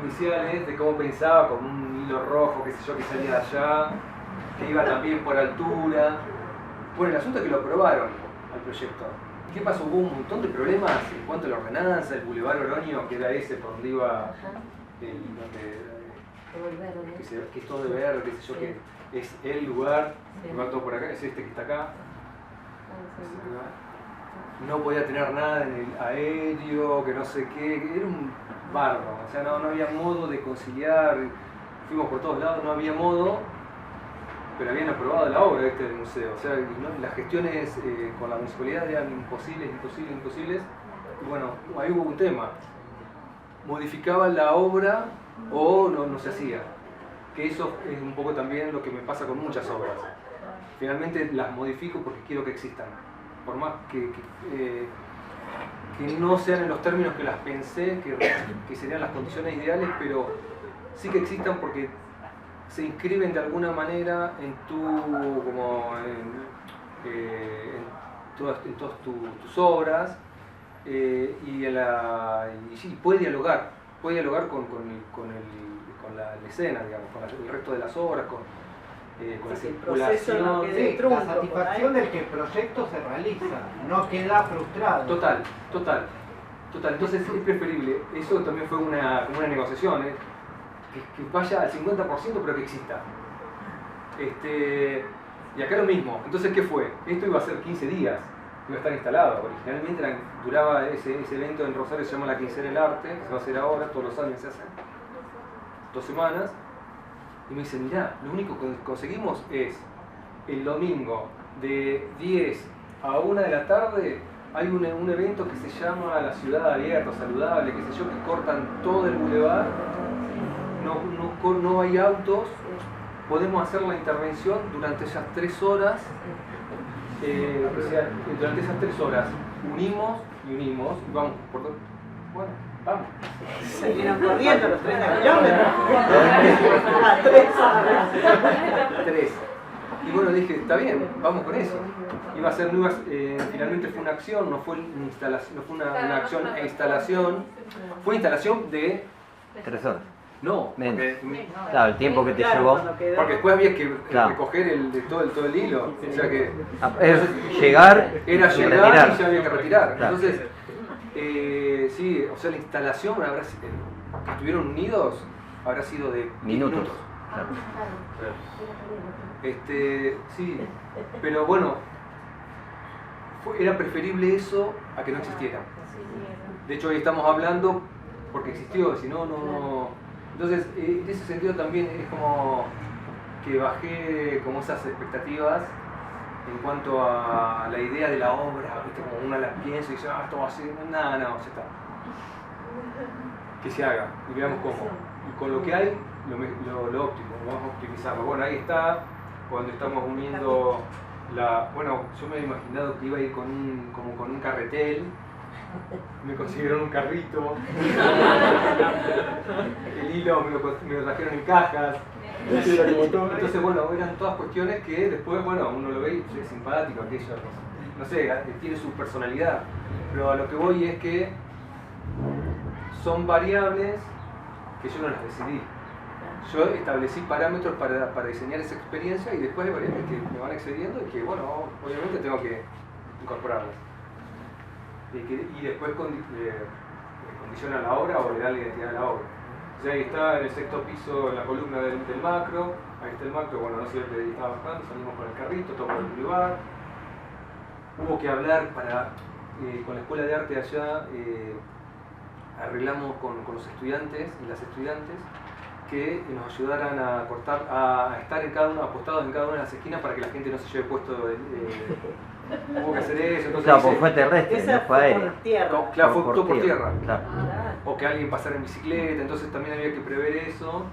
iniciales de cómo pensaba, con un hilo rojo, qué sé yo, que salía de allá, que iba también por altura. Bueno, el asunto es que lo aprobaron al proyecto. ¿Qué pasó? Hubo un montón de problemas en cuanto a la ordenanza, el Boulevard Oroño, que era ese por donde iba, que es todo de verde, qué sé yo, que es el lugar, que va todo por acá, es este que está acá. no podía tener nada en el aéreo, que no sé qué, era un bardo, o sea, no había modo de conciliar, fuimos por todos lados, no había modo, pero habían aprobado la obra del museo, o sea, ¿no? Las gestiones con la municipalidad eran imposibles, y bueno, ahí hubo un tema, modificaban la obra o no se hacía, que eso es un poco también lo que me pasa con muchas obras. Finalmente las modifico porque quiero que existan, por más que no sean en los términos que las pensé, que serían las condiciones ideales, pero sí que existan porque se inscriben de alguna manera en todas tus obras, y puede dialogar con la escena, digamos, con el resto de las obras, con la circulación, la satisfacción del que el proyecto se realiza, no queda frustrado. Total. Entonces es preferible, eso también fue como una negociación, que vaya al 50% pero que exista. Y acá lo mismo, entonces ¿qué fue? Esto iba a ser 15 días, iba a estar instalado. Originalmente duraba ese evento en Rosario, se llama la Quincena del Arte, que se va a hacer ahora, todos los años se hace, 2 semanas. Y me dice, mirá, lo único que conseguimos es el domingo de 10 a 1 de la tarde hay un evento que se llama La Ciudad Abierta, Saludable, qué sé yo, que cortan todo el bulevar, no hay autos, podemos hacer la intervención durante esas 3 horas, durante esas 3 horas unimos y vamos por todo. Bueno, vamos. Salieron corriendo los 30 kilómetros. A 3. Y bueno, dije, está bien, vamos con eso. Iba a ser finalmente fue una acción, no fue una acción e instalación. Fue instalación de 3 horas. No, menos. Claro, el tiempo que te llevó. Porque después había que recoger todo el hilo. O sea que llegar y retirar. ya había que retirar. Claro. Entonces, sí, o sea, la instalación que estuvieron unidos habrá sido de minutos. Claro. Sí, pero bueno, era preferible eso a que no existiera. De hecho, hoy estamos hablando porque existió, si no. Entonces, en ese sentido también es como que bajé como esas expectativas en cuanto a la idea de la obra, ¿viste? Como una la piensa y dice, esto va a ser, no, ya está. Que se haga y veamos cómo. Y con lo que hay, lo óptimo, vamos a optimizarlo. Bueno, ahí está, cuando estamos uniendo bueno, yo me había imaginado que iba a ir con un carretel. Me consiguieron un carrito, el hilo me lo trajeron en cajas. Entonces, bueno, eran todas cuestiones que después, bueno, uno lo ve y es simpático aquello, no sé, tiene su personalidad. Pero a lo que voy es que son variables que yo no las decidí. Yo establecí parámetros para diseñar esa experiencia y después hay variables que me van excediendo y que, bueno, obviamente tengo que incorporarlas. Y después condiciona la obra o le da la identidad a la obra. O sea, ahí está en el 6º piso, en la columna del macro, ahí está el macro, bueno, no sé lo que estaba bajando, salimos con el carrito, todo por el privar. Hubo que hablar con la escuela de arte allá, arreglamos con los estudiantes y las estudiantes que nos ayudaran a estar apostados en cada una de las esquinas para que la gente no se lleve puesto hubo que hacer eso, entonces claro, fue terrestre, no fue aéreo. Claro, fue todo por tierra. Claro. O que alguien pasara en bicicleta, entonces también había que prever eso.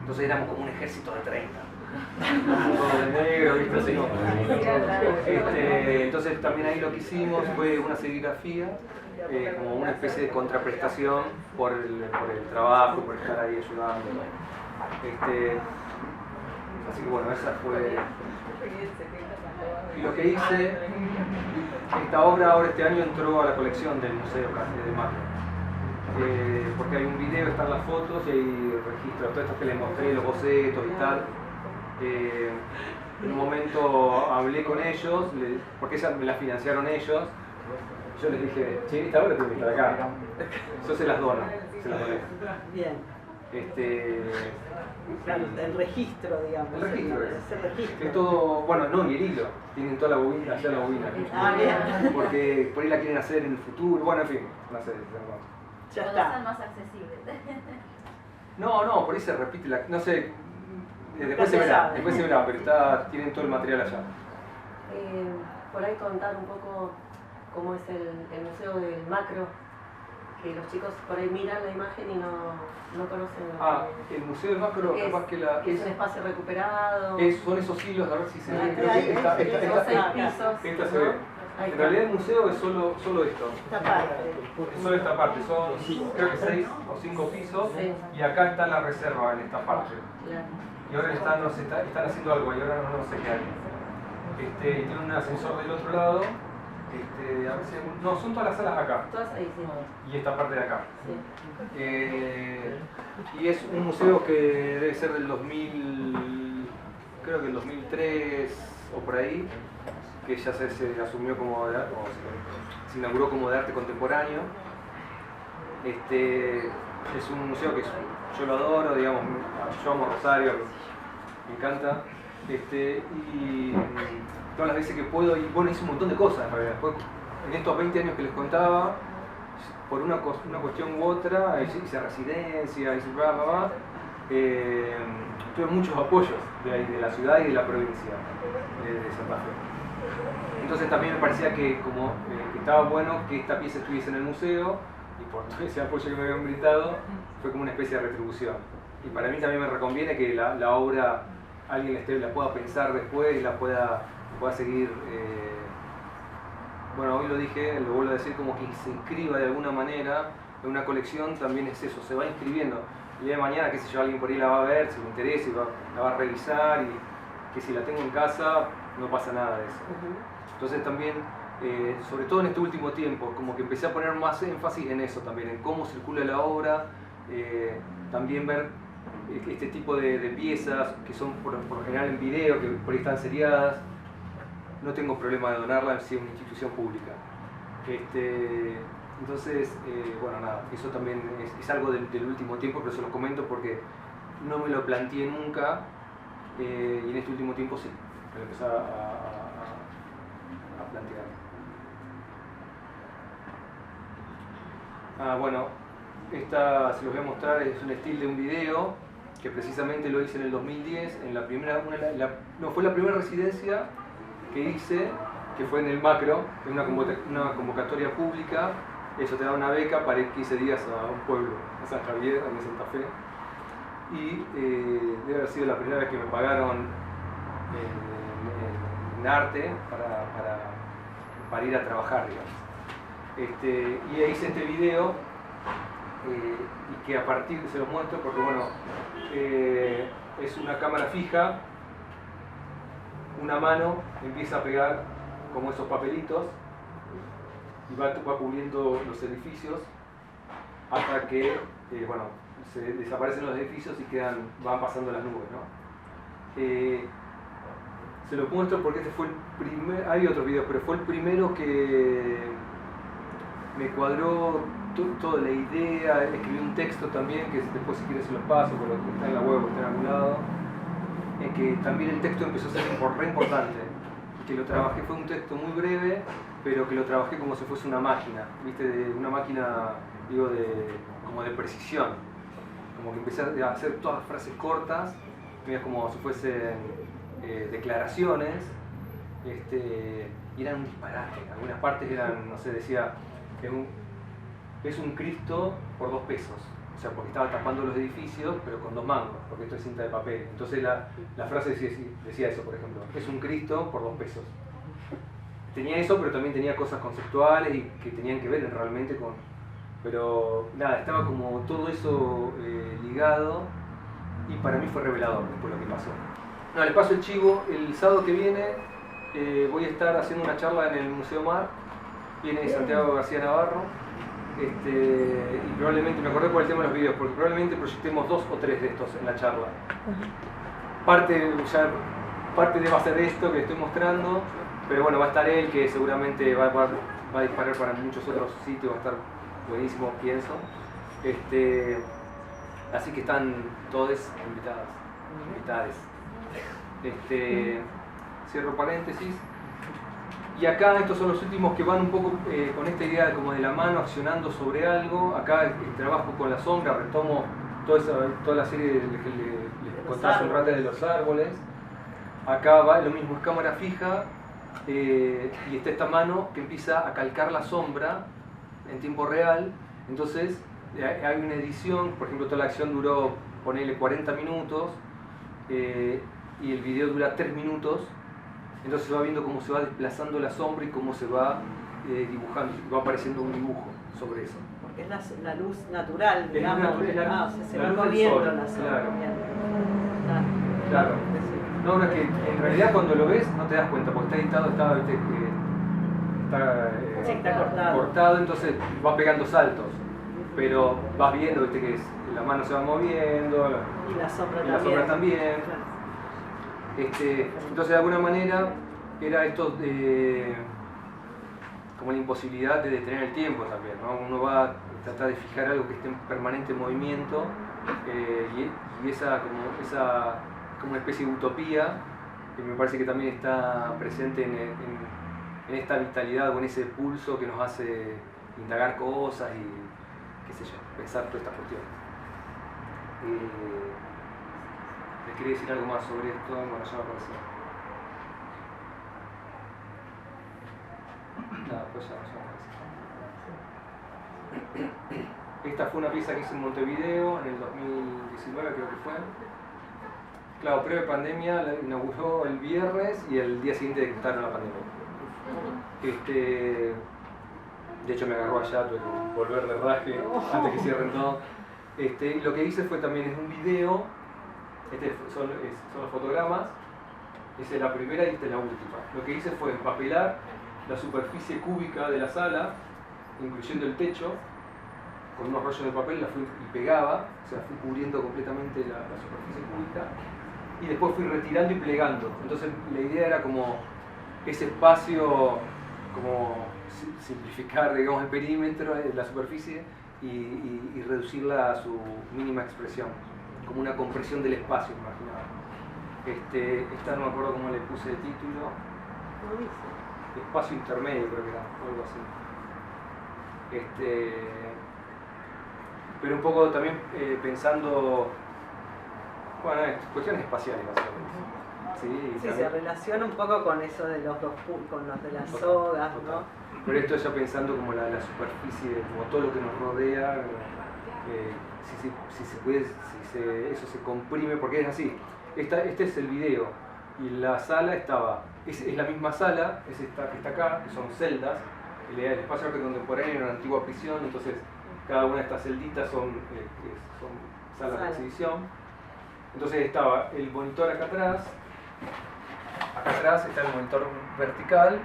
Entonces éramos como un ejército de 30. Todo de negro, ¿viste? Así, ¿no? Entonces también ahí lo que hicimos fue una serigrafía, como una especie de contraprestación por el trabajo, por estar ahí ayudando. Así que bueno, esa fue. Y lo que hice, esta obra ahora este año entró a la colección del Museo de Macro. Porque hay un video, están las fotos y hay registros, todo esto que les mostré, los bocetos y tal. En un momento hablé con ellos, porque esa me la financiaron ellos. Yo les dije, che, esta obra tiene que estar acá. Yo se las dono, se las doné. Bien. Claro, el registro, digamos. El registro es el registro. Es todo, bueno, no, y el hilo. Tienen toda la bobina, allá la bobina. Bien. Porque por ahí la quieren hacer en el futuro, bueno, en fin, no sé. Ya Cuando está. sean más accesibles. No, por ahí se repite la, no sé, después No se se verá, sabe. después se verá, pero tienen todo el material allá. Por ahí contar un poco cómo es el museo del macro, que los chicos por ahí miran la imagen y no conocen lo El Museo del Macro, que capaz que la... que es un espacio recuperado. Son esos hilos, a ver si se ve. Creo ahí, que esta Son 6 pisos. esta se ¿no? ve. Ahí En está. realidad el museo es solo esto. Esta parte. Solo esta parte, son creo que 6 o 5 pisos Sí. y acá está la reserva en esta parte. Claro. Y ahora están haciendo algo y ahora no sé qué hay. Y tiene un ascensor del otro lado. A ver si no, son todas las salas acá Todas ahí, sí. y esta parte de acá. Sí. Y es un museo que debe ser del 2000, creo que el 2003 o por ahí, que ya se asumió como o se inauguró como de arte contemporáneo. Es un museo que yo lo adoro, digamos, yo amo Rosario, me encanta. Y todas las veces que puedo, y bueno, hice un montón de cosas en realidad. En estos 20 años que les contaba, por una cuestión u otra, hice residencia, hice tuve muchos apoyos de la ciudad y de la provincia de Santa Fe. Entonces también me parecía que como que estaba bueno que esta pieza estuviese en el museo, y por todo ese apoyo que me habían brindado, fue como una especie de retribución. Y para mí también me reconviene que la obra alguien la pueda pensar después y la pueda seguir. Bueno, hoy lo dije, lo vuelvo a decir, como que se inscriba de alguna manera en una colección. También es eso, se va inscribiendo. El día de mañana, qué sé yo, alguien por ahí la va a ver, si le interesa, y la va a revisar, y que si la tengo en casa no pasa nada de eso. Entonces también, sobre todo en este último tiempo, como que empecé a poner más énfasis en eso también, en cómo circula la obra, también ver este tipo de piezas que son por lo general en video, que por ahí están seriadas. No tengo problema de donarla si es una institución pública. Entonces, bueno, nada, eso también es algo del último tiempo, pero se los comento porque no me lo planteé nunca, y en este último tiempo sí, me lo empecé a plantear. Bueno, esta se los voy a mostrar, es un estilo de un video que precisamente lo hice en el 2010, en la primera, fue la primera residencia que hice, que fue en el Macro, en una convocatoria pública. Eso te da una beca para ir 15 días a un pueblo, a San Javier, en Santa Fe. Y debe haber sido la primera vez que me pagaron en arte para ir a trabajar, digamos. Y hice este video, y que a partir, se los muestro porque bueno, es una cámara fija, una mano empieza a pegar como esos papelitos y va cubriendo los edificios hasta que bueno, se desaparecen los edificios y van pasando las nubes, ¿no? Se los muestro porque este fue el primer, hay otros videos, pero fue el primero que me cuadró toda la idea. Escribí un texto también, que después si quieres se los paso, por lo que está en la web o está en algún lado, en que también el texto empezó a ser re importante, que lo trabajé, fue un texto muy breve, pero que lo trabajé como si fuese una máquina, ¿viste? Una máquina, digo, como de precisión, como que empecé a hacer todas frases cortas, como si fuesen declaraciones, y eran un disparate. Algunas partes eran, no sé, decía, es un Cristo por 2 pesos. O sea, porque estaba tapando los edificios, pero con 2 mangos, porque esto es cinta de papel. Entonces la frase decía eso, por ejemplo, es un Cristo por 2 pesos. Tenía eso, pero también tenía cosas conceptuales y que tenían que ver realmente con... Pero nada, estaba como todo eso ligado, y para mí fue revelador después lo que pasó. No, les paso el chivo. El sábado que viene voy a estar haciendo una charla en el Museo Mar. Viene Santiago García Navarro. Y probablemente, me acordé por el tema de los videos, porque probablemente proyectemos 2 o 3 de estos en la charla. Parte debe ser esto que estoy mostrando, pero bueno, va a estar él, que seguramente va a disparar para muchos otros sitios, va a estar buenísimo, pienso. Así que están todos invitadas. Cierro paréntesis. Y acá estos son los últimos que van un poco con esta idea como de la mano accionando sobre algo. Acá el trabajo con la sombra, retomo toda la serie que les conté hace un rato de los árboles. Acá va lo mismo, es cámara fija y está esta mano que empieza a calcar la sombra en tiempo real. Entonces hay una edición, por ejemplo toda la acción duró, ponele 40 minutos y el video dura 3 minutos. Entonces se va viendo cómo se va desplazando la sombra y cómo se va dibujando, va apareciendo un dibujo sobre eso. Porque es la luz natural, digamos. O sea, se la va luz del moviendo sol, la sombra. claro. Claro. No, es que en realidad cuando lo ves no te das cuenta, porque está editado, está cortado, entonces va pegando saltos. Pero vas viendo, viste, que la mano se va moviendo Y la sombra también. Claro. Entonces de alguna manera era esto como la imposibilidad de detener el tiempo también, ¿no? Uno va a tratar de fijar algo que esté en permanente movimiento y esa como una especie de utopía que me parece que también está presente en esta vitalidad o en ese pulso que nos hace indagar cosas y qué sé yo, pensar todas estas cuestiones. ¿Les quería decir algo más sobre esto? Bueno, ya me pareció. Nada, pues ya me pareció. Esta fue una pieza que hice en Montevideo en el 2019, creo que fue. Claro, pre-pandemia, la inauguró el viernes y el día siguiente decretaron la pandemia. De hecho me agarró allá, tuve que volver de raje antes que cierren todo. Lo que hice fue también es un video. Son los fotogramas, esa es la primera y esta es la última. Lo que hice fue empapelar la superficie cúbica de la sala, incluyendo el techo, con unos rollos de papel y pegaba, o sea, fui cubriendo completamente la superficie cúbica y después fui retirando y plegando. Entonces la idea era como ese espacio, como simplificar, digamos, el perímetro de la superficie y reducirla a su mínima expresión, como una compresión del espacio, imaginaba. Esta no me acuerdo cómo le puse de título. Espacio intermedio creo que era, o algo así. Pero un poco también pensando, bueno, cuestiones espaciales básicamente. Sí, se relaciona un poco con eso de los con los de las sogas, ¿no? Pero esto ya pensando como la superficie, como todo lo que nos rodea, si se puede, eso se comprime, porque es así. Este es el video y la sala es la misma sala, es esta que está acá, que son celdas. El espacio arte contemporáneo era una antigua prisión, entonces cada una de estas celditas son salas de exhibición. Entonces estaba el monitor acá atrás está el monitor vertical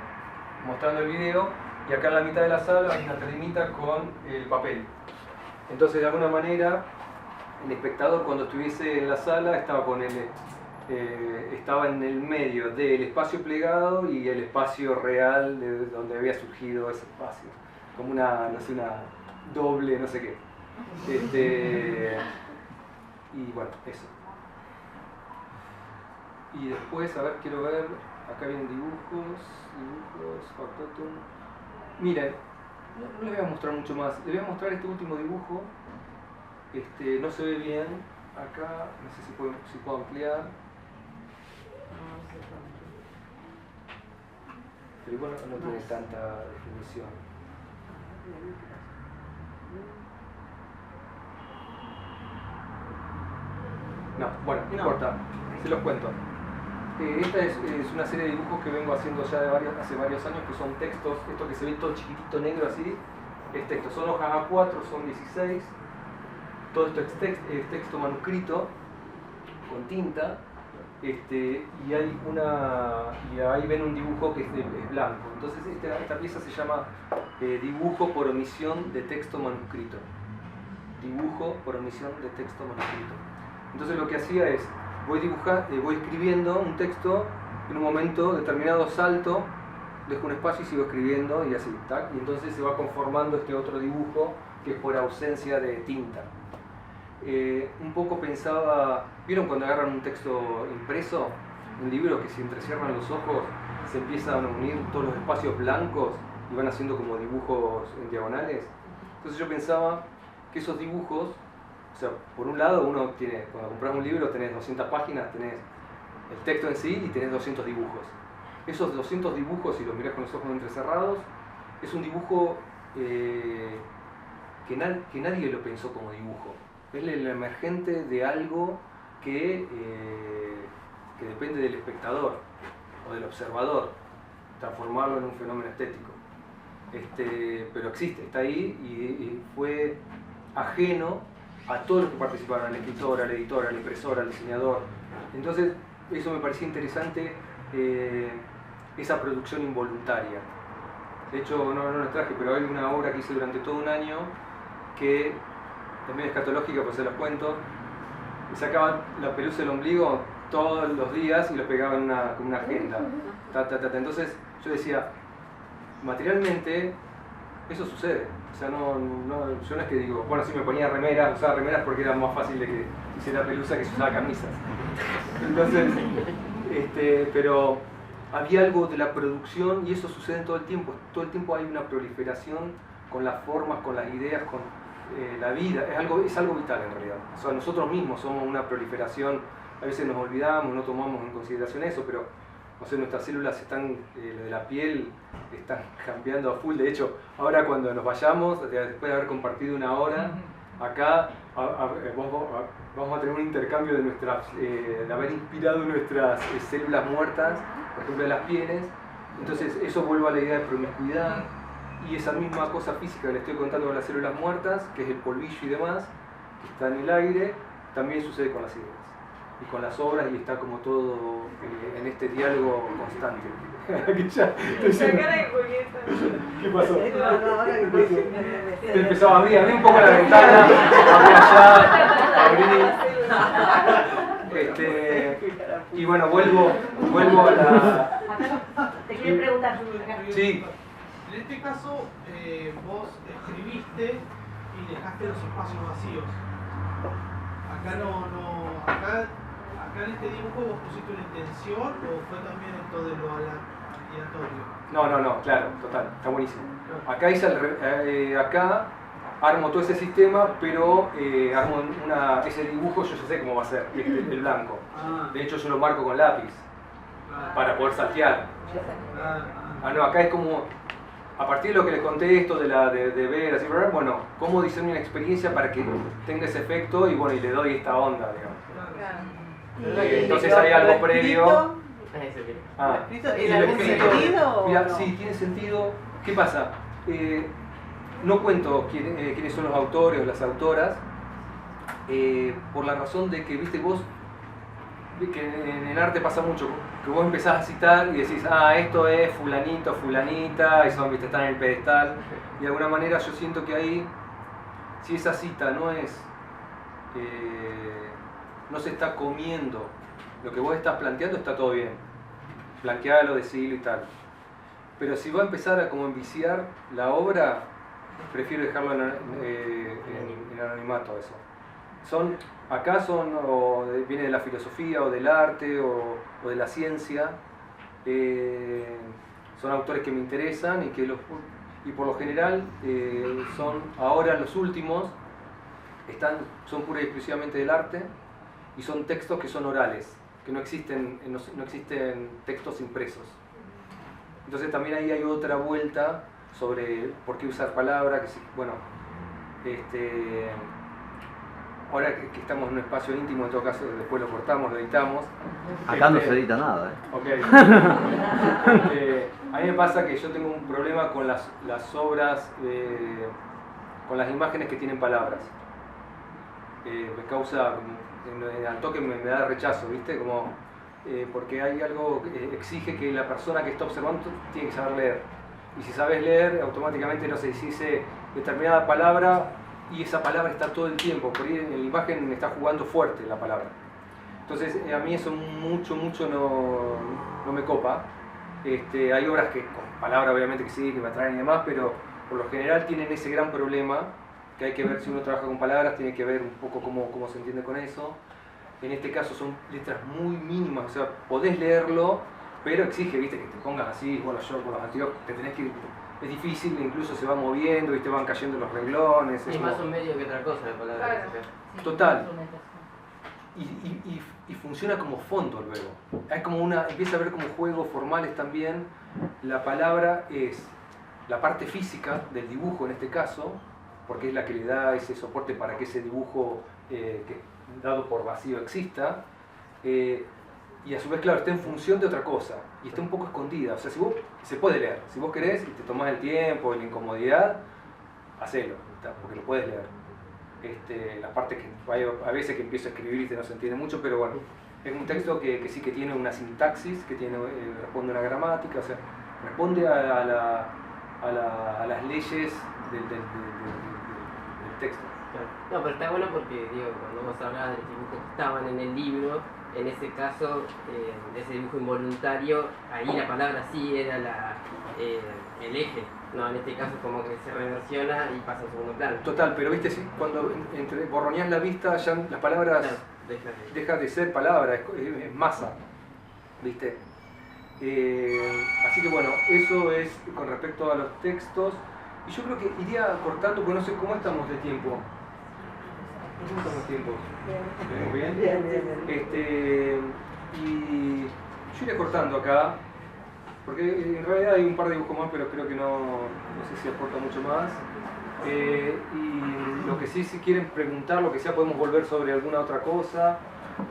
mostrando el video y acá en la mitad de la sala hay una tarimita con el papel. Entonces de alguna manera el espectador cuando estuviese en la sala estaba en el medio del espacio plegado y el espacio real de donde había surgido ese espacio, como una doble no sé qué. Y bueno, eso. Y después, a ver, quiero ver, acá vienen dibujos, factotum. Miren, no les voy a mostrar mucho más, les voy a mostrar este último dibujo. No se ve bien, acá, no sé si puedo ampliar. Pero igual no tiene tanta definición. No, bueno, no importa, se los cuento. Esta es una serie de dibujos que vengo haciendo ya hace varios años, que son textos, esto que se ve todo chiquitito negro así, es texto, son hojas A4, son 16, todo esto es texto manuscrito, con tinta, y ahí ven un dibujo que es blanco. Entonces esta pieza se llama dibujo por omisión de texto manuscrito. Dibujo por omisión de texto manuscrito. Entonces lo que hacía es, voy escribiendo un texto, en un momento determinado salto, dejo un espacio y sigo escribiendo y así, ¿tac? Y entonces se va conformando este otro dibujo que es por ausencia de tinta. un poco pensaba, ¿vieron cuando agarran un texto impreso? Un libro que si entrecierran los ojos se empiezan a unir todos los espacios blancos y van haciendo como dibujos en diagonales. Entonces yo pensaba que esos dibujos, o sea, por un lado uno tiene, cuando compras un libro tenés 200 páginas, tenés el texto en sí y tenés 200 dibujos. Esos 200 dibujos, si los mirás con los ojos entrecerrados, es un dibujo que nadie lo pensó como dibujo. Es el emergente de algo que depende del espectador o del observador, transformarlo en un fenómeno estético. Pero existe, está ahí y fue ajeno a todos los que participaron, al escritor, al editor, al impresor, al diseñador. Entonces, eso me parecía interesante, esa producción involuntaria. De hecho, no la traje, pero hay una obra que hice durante todo un año que también es escatológica, pues se los cuento. Me sacaban la pelusa del ombligo todos los días y lo pegaba en una agenda. Entonces yo decía, materialmente eso sucede. O sea, yo no es que digo, bueno, sí me ponía remeras, usaba remeras porque era más fácil de que hiciera pelusa que se usaba camisas. Entonces, pero había algo de la producción y eso sucede en todo el tiempo. Todo el tiempo hay una proliferación con las formas, con las ideas, con la vida. Es algo vital en realidad. O sea, nosotros mismos somos una proliferación. A veces nos olvidamos, no tomamos en consideración eso, pero no sé, nuestras células están, de la piel, están cambiando a full. De hecho, ahora cuando nos vayamos, después de haber compartido una hora, acá vamos a tener un intercambio de de haber inspirado nuestras células muertas, por ejemplo de las pieles. Entonces eso vuelve a la idea de promiscuidad y esa misma cosa física que le estoy contando con las células muertas, que es el polvillo y demás, que está en el aire, también sucede con las ideas y con las obras y está como todo en este diálogo constante. ¿Qué pasó? Empezó a abrir un poco la ventana, abrí allá, y bueno, vuelvo a la... ¿Te quieres preguntar? Sí. En este caso, vos escribiste y dejaste los espacios vacíos. Acá en este dibujo vos pusiste una intención o fue también esto de lo aleatorio. No, claro, total, está buenísimo. Acá acá armo todo ese sistema, pero armo ese dibujo, yo ya sé cómo va a ser, el blanco. De hecho yo lo marco con lápiz para poder saltear. No, acá es como, a partir de lo que les conté esto de ver, así, bueno, cómo diseño una experiencia para que tenga ese efecto y bueno, y le doy esta onda, digamos. Entonces hay algo previo. ¿Tiene algún sentido? Mira, sí, tiene sentido. ¿Qué pasa? No cuento quiénes son los autores o las autoras, por la razón de que, viste, vos, que en el arte pasa mucho, que vos empezás a citar y decís, esto es fulanito, fulanita, y son, viste, están en el pedestal, y de alguna manera yo siento que ahí, si esa cita no se está comiendo lo que vos estás planteando, está todo bien. Blanquealo, decilo y tal. Pero si va a empezar a como enviciar la obra, prefiero dejarlo en anonimato eso. Viene de la filosofía o del arte o de la ciencia. Son autores que me interesan y por lo general son ahora los últimos, son pura y exclusivamente del arte y son textos que son orales, que no existen textos impresos. Entonces también ahí hay otra vuelta sobre por qué usar palabras, ahora que estamos en un espacio íntimo, en todo caso después lo cortamos, lo editamos. Acá no se edita nada, Okay. A mí me pasa que yo tengo un problema con las obras, con las imágenes que tienen palabras. Me causa, al toque me da rechazo, ¿viste? Porque hay algo que exige que la persona que está observando tiene que saber leer. Y si sabes leer, automáticamente, no sé, si dice determinada palabra y esa palabra está todo el tiempo, por ahí en la imagen está jugando fuerte la palabra. Entonces a mí eso mucho no me copa. Hay obras que con palabra obviamente que sí, que me atraen y demás, pero por lo general tienen ese gran problema que hay que ver si uno trabaja con palabras, tiene que ver un poco cómo se entiende con eso. En este caso son letras muy mínimas, o sea, podés leerlo, pero exige, viste, que te pongas así, bueno, yo con los anteojos te tenés que... Es difícil, incluso se va moviendo y te van cayendo los renglones. Es más un medio que otra cosa la palabra. Claro. Total. Y funciona como fondo luego. Hay como empieza a haber como juegos formales también. La palabra es la parte física del dibujo en este caso, porque es la que le da ese soporte para que ese dibujo dado por vacío exista. Y a su vez, claro, está en función de otra cosa y está un poco escondida. O sea, se puede leer. Si vos querés y te tomás el tiempo y la incomodidad, hacelo, porque lo puedes leer. La parte que hay a veces que empiezo a escribir y no se entiende mucho, pero bueno, es un texto que sí que tiene una sintaxis, que responde a una gramática, o sea, responde a las leyes del texto. No, pero está bueno porque, digo, cuando vos hablabas de los dibujos que estaban en el libro, en ese caso, de ese dibujo involuntario, ahí la palabra sí era el eje. No, en este caso como que se reversiona y pasa a segundo plano. Total, pero viste, sí, cuando borroneás la vista, ya las palabras Claro, dejan de ser palabras, es masa, viste. Así que bueno, eso es con respecto a los textos. Y yo creo que iría cortando, porque no sé cómo estamos de tiempo. ¿Cómo estamos de tiempo? ¿Bien? Bien. Y yo iría cortando acá, porque en realidad hay un par de dibujos más, pero creo que no sé si aporta mucho más. Y lo que sí, si quieren preguntar, lo que sea, podemos volver sobre alguna otra cosa.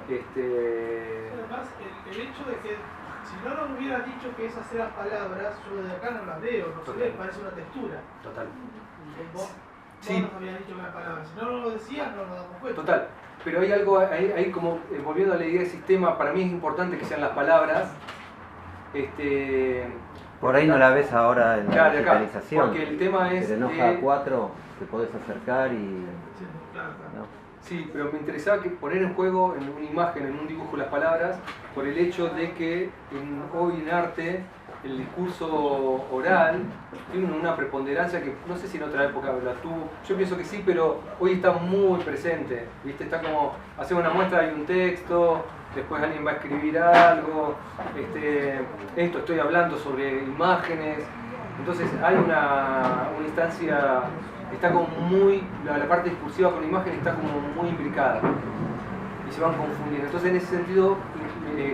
Además, el hecho de que si no nos hubieras dicho que esas eran palabras, yo desde acá no las veo, no se ve, parece una textura. Total. Vos Sí. nos habías dicho que eran palabras, si no nos lo decías no nos damos cuenta. Total. Pero hay algo, ahí como volviendo a la idea del sistema, para mí es importante que sean las palabras. Por ahí no la ves ahora en la Claro, de acá, digitalización. porque el tema es Pero en hoja 4 te podés acercar y... Sí, claro. ¿no? Sí, pero me interesaba poner en juego en una imagen, en un dibujo, las palabras, por el hecho de que hoy en arte el discurso oral tiene una preponderancia que no sé si en otra época la tuvo. Yo pienso que sí, pero hoy está muy presente. ¿Viste? Está como, hacemos una muestra, hay un texto, después alguien va a escribir algo, estoy hablando sobre imágenes. Entonces hay una instancia, está como muy, la parte discursiva con imagen está como muy implicada y se van confundiendo. Entonces en ese sentido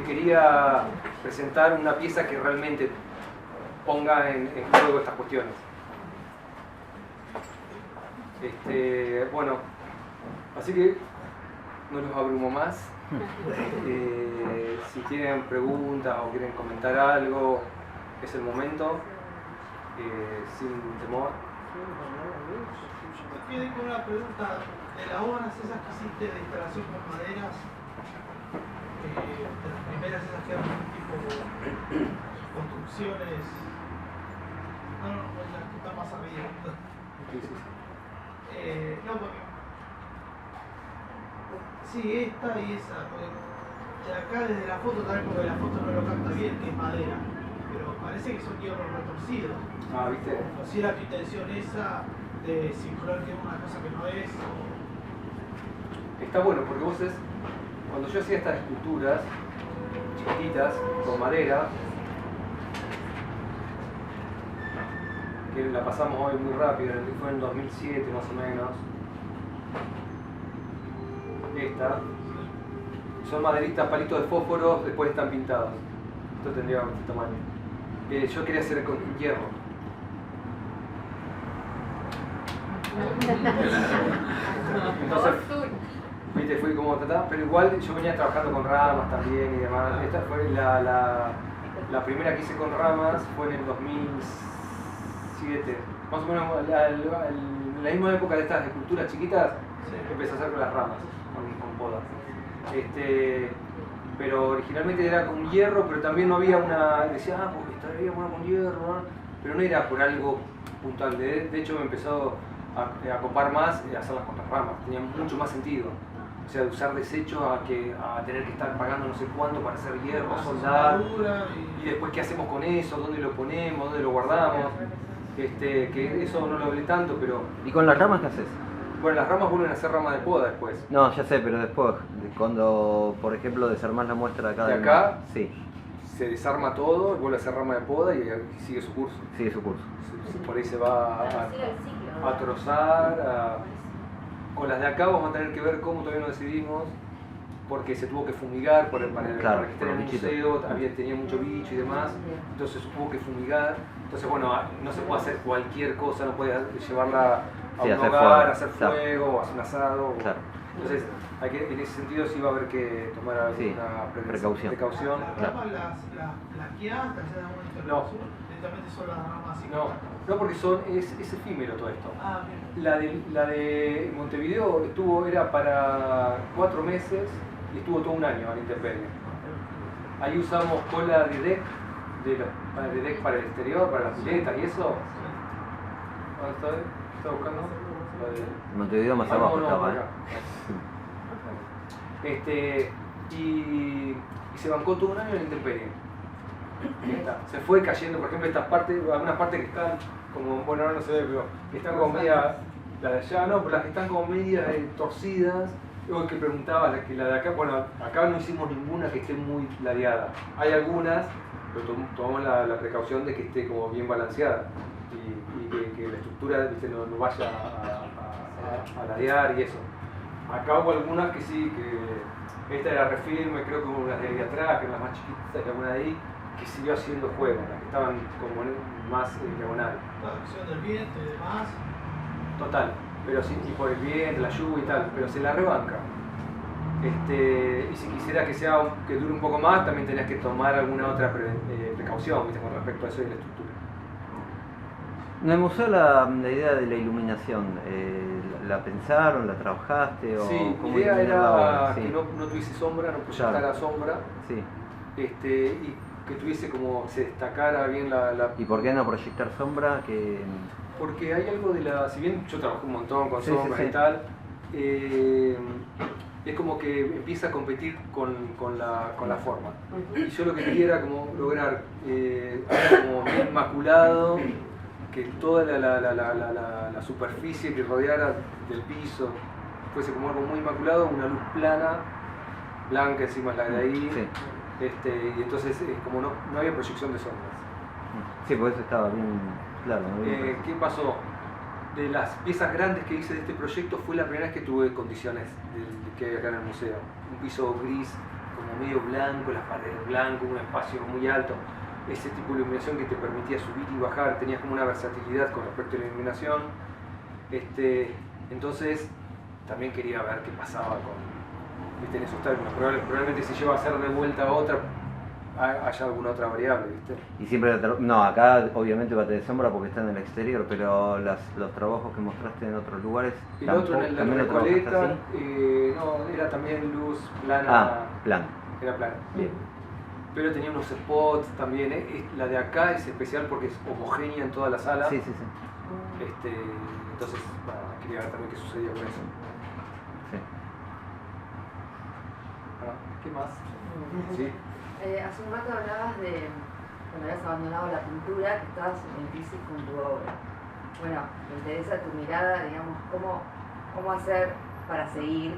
quería presentar una pieza que realmente ponga en juego estas cuestiones. Bueno, así que no los abrumo más. Si tienen preguntas o quieren comentar algo, es el momento. Sin temor. Yo me quedé con una pregunta de las obras esas que hiciste de instalación con maderas, de las primeras esas que eran tipo construcciones, no, las que están más arriba. No, porque sí, esta y esa, porque de acá desde la foto también, porque la foto no lo capta bien, que es madera, pero parece que son hierros retorcidos. Ah, ¿viste? O si era tu intención esa de simular que es una cosa que no es. Está bueno porque vos cuando yo hacía estas esculturas chiquititas con madera, que la pasamos hoy muy rápido, fue en 2007 más o menos, son maderitas, palitos de fósforo, después están pintados. Esto tendría este tamaño. Yo quería hacer con hierro. Entonces, viste, fui como trataba, pero igual yo venía trabajando con ramas también y demás. Esta fue la primera que hice con ramas, fue en el 2007. Más o menos en la misma época de estas esculturas chiquitas, empecé a hacer con las ramas, con podas. Pero originalmente era con hierro, pero también no había decía, porque estaría bueno con hierro, ¿no? Pero no era por algo puntual. De hecho me empezó a copar más hacerlas con las ramas, tenía mucho más sentido. O sea, de usar desechos a tener que estar pagando no sé cuánto para hacer hierro, soldar. Y después, ¿qué hacemos con eso? ¿Dónde lo ponemos? ¿Dónde lo guardamos? Que eso no lo hablé tanto, pero... ¿Y con las ramas qué haces? Bueno, las ramas vuelven a ser ramas de poda después. No, ya sé, pero después, cuando, por ejemplo, desarmás la muestra de acá. ¿De acá? Sí, Se desarma todo, vuelve a ser rama de poda y sigue su curso. sigue su curso. Por ahí se va a trozar. Con las de acá vamos a tener que ver cómo todavía no decidimos, porque se tuvo que fumigar para que esté en el museo, tenía mucho bicho y demás, entonces se tuvo que fumigar. Entonces, bueno, no se puede hacer cualquier cosa, no puedes llevarla a un hogar, hacer fuego, hacer un asado. Claro. Entonces, en ese sentido sí va a haber que tomar alguna precaución. ¿Las ramas las guías? No. Directamente son las ramas así. No, porque es efímero todo esto. Ah, bien. La de Montevideo era para 4 meses y estuvo todo un año a la intemperie. Ahí usamos cola de deck, para el exterior, para las piletas y eso. ¿Dónde está buscando? Montevideo más abajo estaba, y se bancó todo un año en la intemperie. Se fue cayendo, por ejemplo, estas partes, algunas partes que están como, bueno, ahora no se ve, pero que están como media, la de allá no, pero las que están como media torcidas. Luego que preguntaba, la de acá, bueno, acá no hicimos ninguna que esté muy ladeada. Hay algunas, pero tomamos la precaución de que esté como bien balanceada y que la estructura, ¿viste? No vaya a ladear y eso. Acá hubo algunas que sí, que esta era refirme, creo que hubo unas de ahí atrás, que eran las más chiquitas, que alguna de ahí, que siguió haciendo juego, las que estaban como más en diagonal. La acción del viento y demás. Total, pero sí, y por el viento, la lluvia y tal, pero se la rebanca. Y si quisiera que dure un poco más, también tenías que tomar alguna otra precaución, ¿viste? Con respecto a eso y la estructura. En el museo la idea de la iluminación, ¿la pensaron, la trabajaste? O sí, cómo mi idea era sí. que no tuviese sombra, no proyectara sombra. Sí. Y que tuviese como, se destacara bien la... ¿Y por qué no proyectar sombra? Porque hay algo de si bien yo trabajo un montón con sombras y tal, es como que empieza a competir con la forma. Y yo lo que quería era como lograr algo como bien maculado, que toda la superficie que rodeara del piso fuese como algo muy maculado, una luz plana, blanca encima es la de ahí. Sí. Y entonces como no había proyección de sombras. Sí, pues eso estaba bien claro. ¿Qué pasó? De las piezas grandes que hice de este proyecto fue la primera vez que tuve condiciones que hay acá en el museo. Un piso gris, como medio blanco, las paredes blancas, un espacio muy alto. Ese tipo de iluminación que te permitía subir y bajar, tenías como una versatilidad con respecto a la iluminación. Entonces también quería ver qué pasaba en esos términos. Probablemente si lleva a hacer de vuelta a otra, haya alguna otra variable, ¿viste? Y siempre, no, acá obviamente va a tener sombra porque está en el exterior, pero los trabajos que mostraste en otros lugares, el otro en la Recoleta, no, era también luz plana. Ah, plana. Era plana. Bien. Pero tenía unos spots también, la de acá es especial porque es homogénea en toda la sala. Sí, sí, sí. Entonces, quería ver también qué sucedía con eso. Sí. ¿Qué más? ¿Sí? Hace un rato hablabas de cuando habías abandonado la pintura, que estabas en crisis con tu obra. Bueno, me interesa tu mirada, digamos, cómo hacer para seguir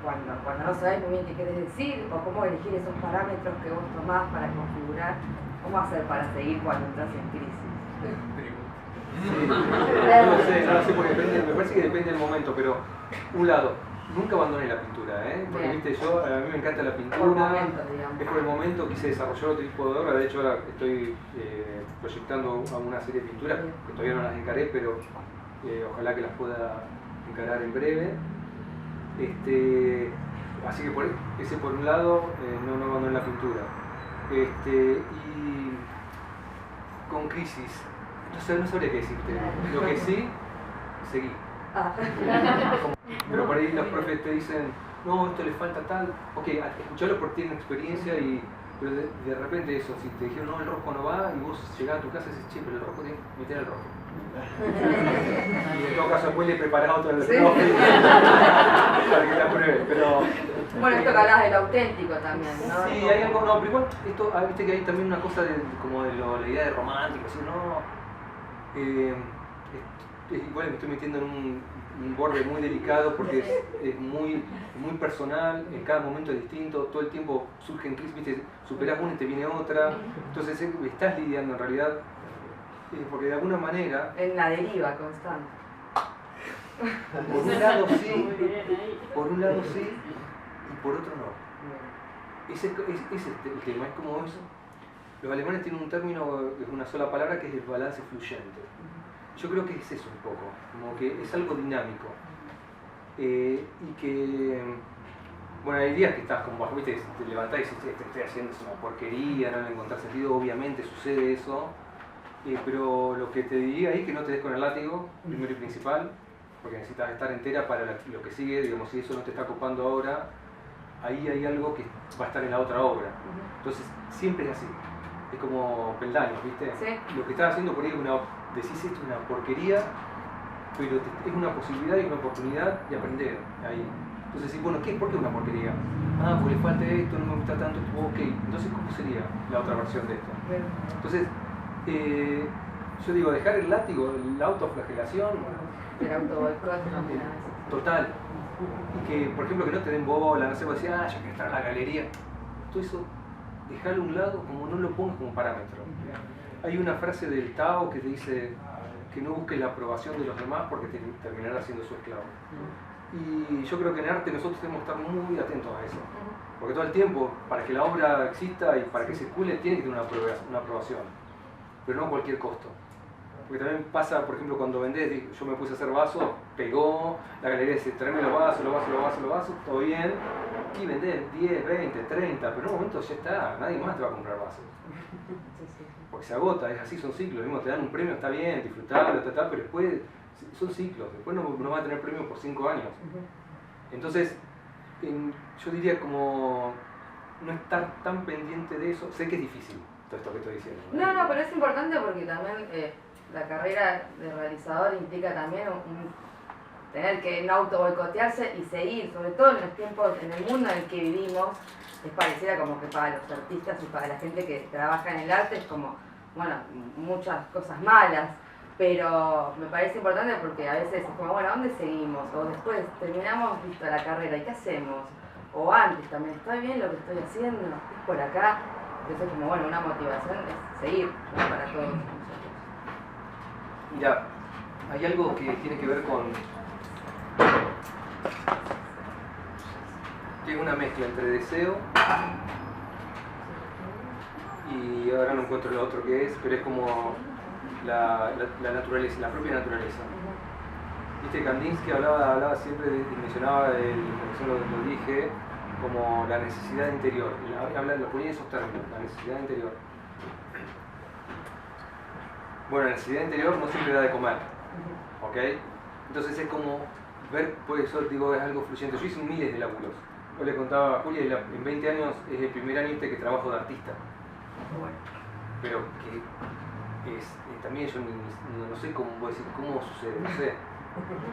cuando no sabes muy bien qué quieres decir, o cómo elegir esos parámetros que vos tomás para configurar, cómo hacer para seguir cuando entras en crisis. Sí. No lo sé, porque me parece que depende del momento, pero un lado, nunca abandoné la pintura, porque viste, a mí me encanta la pintura, es por el momento, quise desarrollar otro tipo de obra, de hecho ahora estoy proyectando una serie de pinturas que todavía no las encaré, pero ojalá que las pueda encarar en breve. Así que ese por un lado, no abandoné la pintura. Y con crisis, no sabría qué decirte, lo que sí, seguí. Pero por ahí los profes te dicen, no, esto le falta tal, ok, escucharlo porque tienen experiencia, pero de repente eso, si te dijeron, no, el rojo no va, y vos llegás a tu casa y dices, che, pero el rojo, meter el rojo. Y en todo caso después le he preparado todo el profe para que te apruebe, pero... Bueno, esto que hablabas del auténtico también, ¿no? Sí, hay algo, pero igual, viste que hay también una cosa como de la idea de romántico, así, no... igual me estoy metiendo en un borde muy delicado porque es muy personal, en cada momento es distinto, todo el tiempo surgen crisis, ¿viste? Superás una y te viene otra, entonces estás lidiando en realidad, porque de alguna manera... En la deriva constante. Por un lado sí, y por otro no. Ese es el tema, es como eso. Los alemanes tienen un término, es una sola palabra, que es el balance fluyente. Yo creo que es eso un poco, como que es algo dinámico. Y que, bueno, hay días que estás como, viste, te levantás y dices, te estoy haciendo es una porquería, no le encontrás sentido, obviamente sucede eso. Pero lo que te diría ahí es que no te des con el látigo, primero y principal, porque necesitas estar entera para lo que sigue, digamos, si eso no te está ocupando ahora, ahí hay algo que va a estar en la otra obra. Entonces, siempre es así. Es como peldaños, ¿viste? Sí. Lo que estás haciendo por ahí decís esto es una porquería, pero es una posibilidad y una oportunidad de aprender ahí. Entonces decís, bueno, ¿por qué es una porquería? Ah, porque le falta esto, no me gusta tanto, ok. Entonces, ¿cómo sería la otra versión de esto? Entonces, yo digo, dejar el látigo, la autoflagelación. El autoboicot también. Total. Y que, por ejemplo, que no te den bola, no sé, vos decís, yo quiero estar en la galería. Todo eso, dejarlo a un lado, como no lo pongas como parámetro. Hay una frase del Tao que te dice que no busques la aprobación de los demás porque te terminarás siendo su esclavo. Y yo creo que en arte nosotros tenemos que estar muy atentos a eso. Porque todo el tiempo, para que la obra exista y para que circule, tiene que tener una aprobación. Pero no a cualquier costo. Porque también pasa, por ejemplo, cuando vendés, yo me puse a hacer vasos, pegó, la galería dice, tráeme los vasos, todo bien, y vendés 10, 20, 30, pero en un momento ya está, nadie más te va a comprar vasos. Porque se agota, es así, son ciclos, mismo te dan un premio, está bien, disfrutarlo, pero después son ciclos, después no vas a tener premio por 5 años. Entonces, yo diría como no estar tan pendiente de eso, sé que es difícil todo esto que estoy diciendo. No, pero es importante porque también la carrera de realizador implica también tener que no auto boicotearse y seguir, sobre todo en los tiempos, en el mundo en el que vivimos, es pareciera como que para los artistas y para la gente que trabaja en el arte es como, bueno, muchas cosas malas, pero me parece importante porque a veces es como, bueno, ¿a dónde seguimos? O después terminamos visto la carrera, ¿y qué hacemos? O antes también, ¿está bien lo que estoy haciendo? ¿Es por acá? Entonces como, bueno, una motivación es seguir para todos nosotros. Mira, hay algo que tiene que ver con... que es una mezcla entre deseo y ahora no encuentro lo otro que es, pero es como la naturaleza, la propia naturaleza. Viste, Kandinsky hablaba siempre, mencionaba, lo dije, como la necesidad interior, lo ponía en esos términos, la necesidad interior. Bueno, la necesidad interior no siempre da de comer, ¿ok? Entonces es como ver, por eso digo, es algo fluyente. Yo hice miles de laburos. Yo le contaba a Julia, en 20 años es el primer año que trabajo de artista. Pero que también yo no sé cómo sucede, no sé.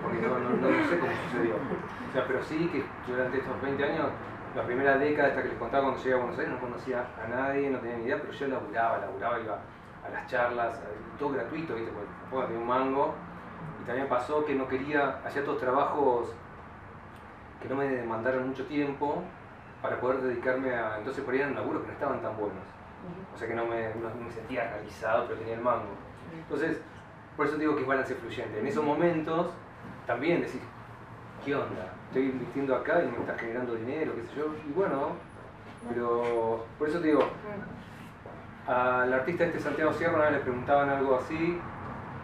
Porque no sé cómo sucedió. O sea, pero sí que durante estos 20 años, la primera década hasta que les contaba cuando llegué a Buenos Aires, no conocía a nadie, no tenía ni idea, pero yo laburaba, iba a las charlas, todo gratuito, ¿viste? Porque tampoco tenía un mango. Y también pasó que no quería, hacía todos trabajos que no me demandaron mucho tiempo para poder dedicarme a... Entonces por ahí eran laburos que no estaban tan buenos. O sea que no me sentía realizado, pero tenía el mango. Entonces, por eso digo que es balance fluyente. En esos momentos también decís, ¿qué onda? Estoy invirtiendo acá y me está generando dinero, qué sé yo. Y bueno, pero por eso te digo, al artista Santiago Sierra le preguntaban algo así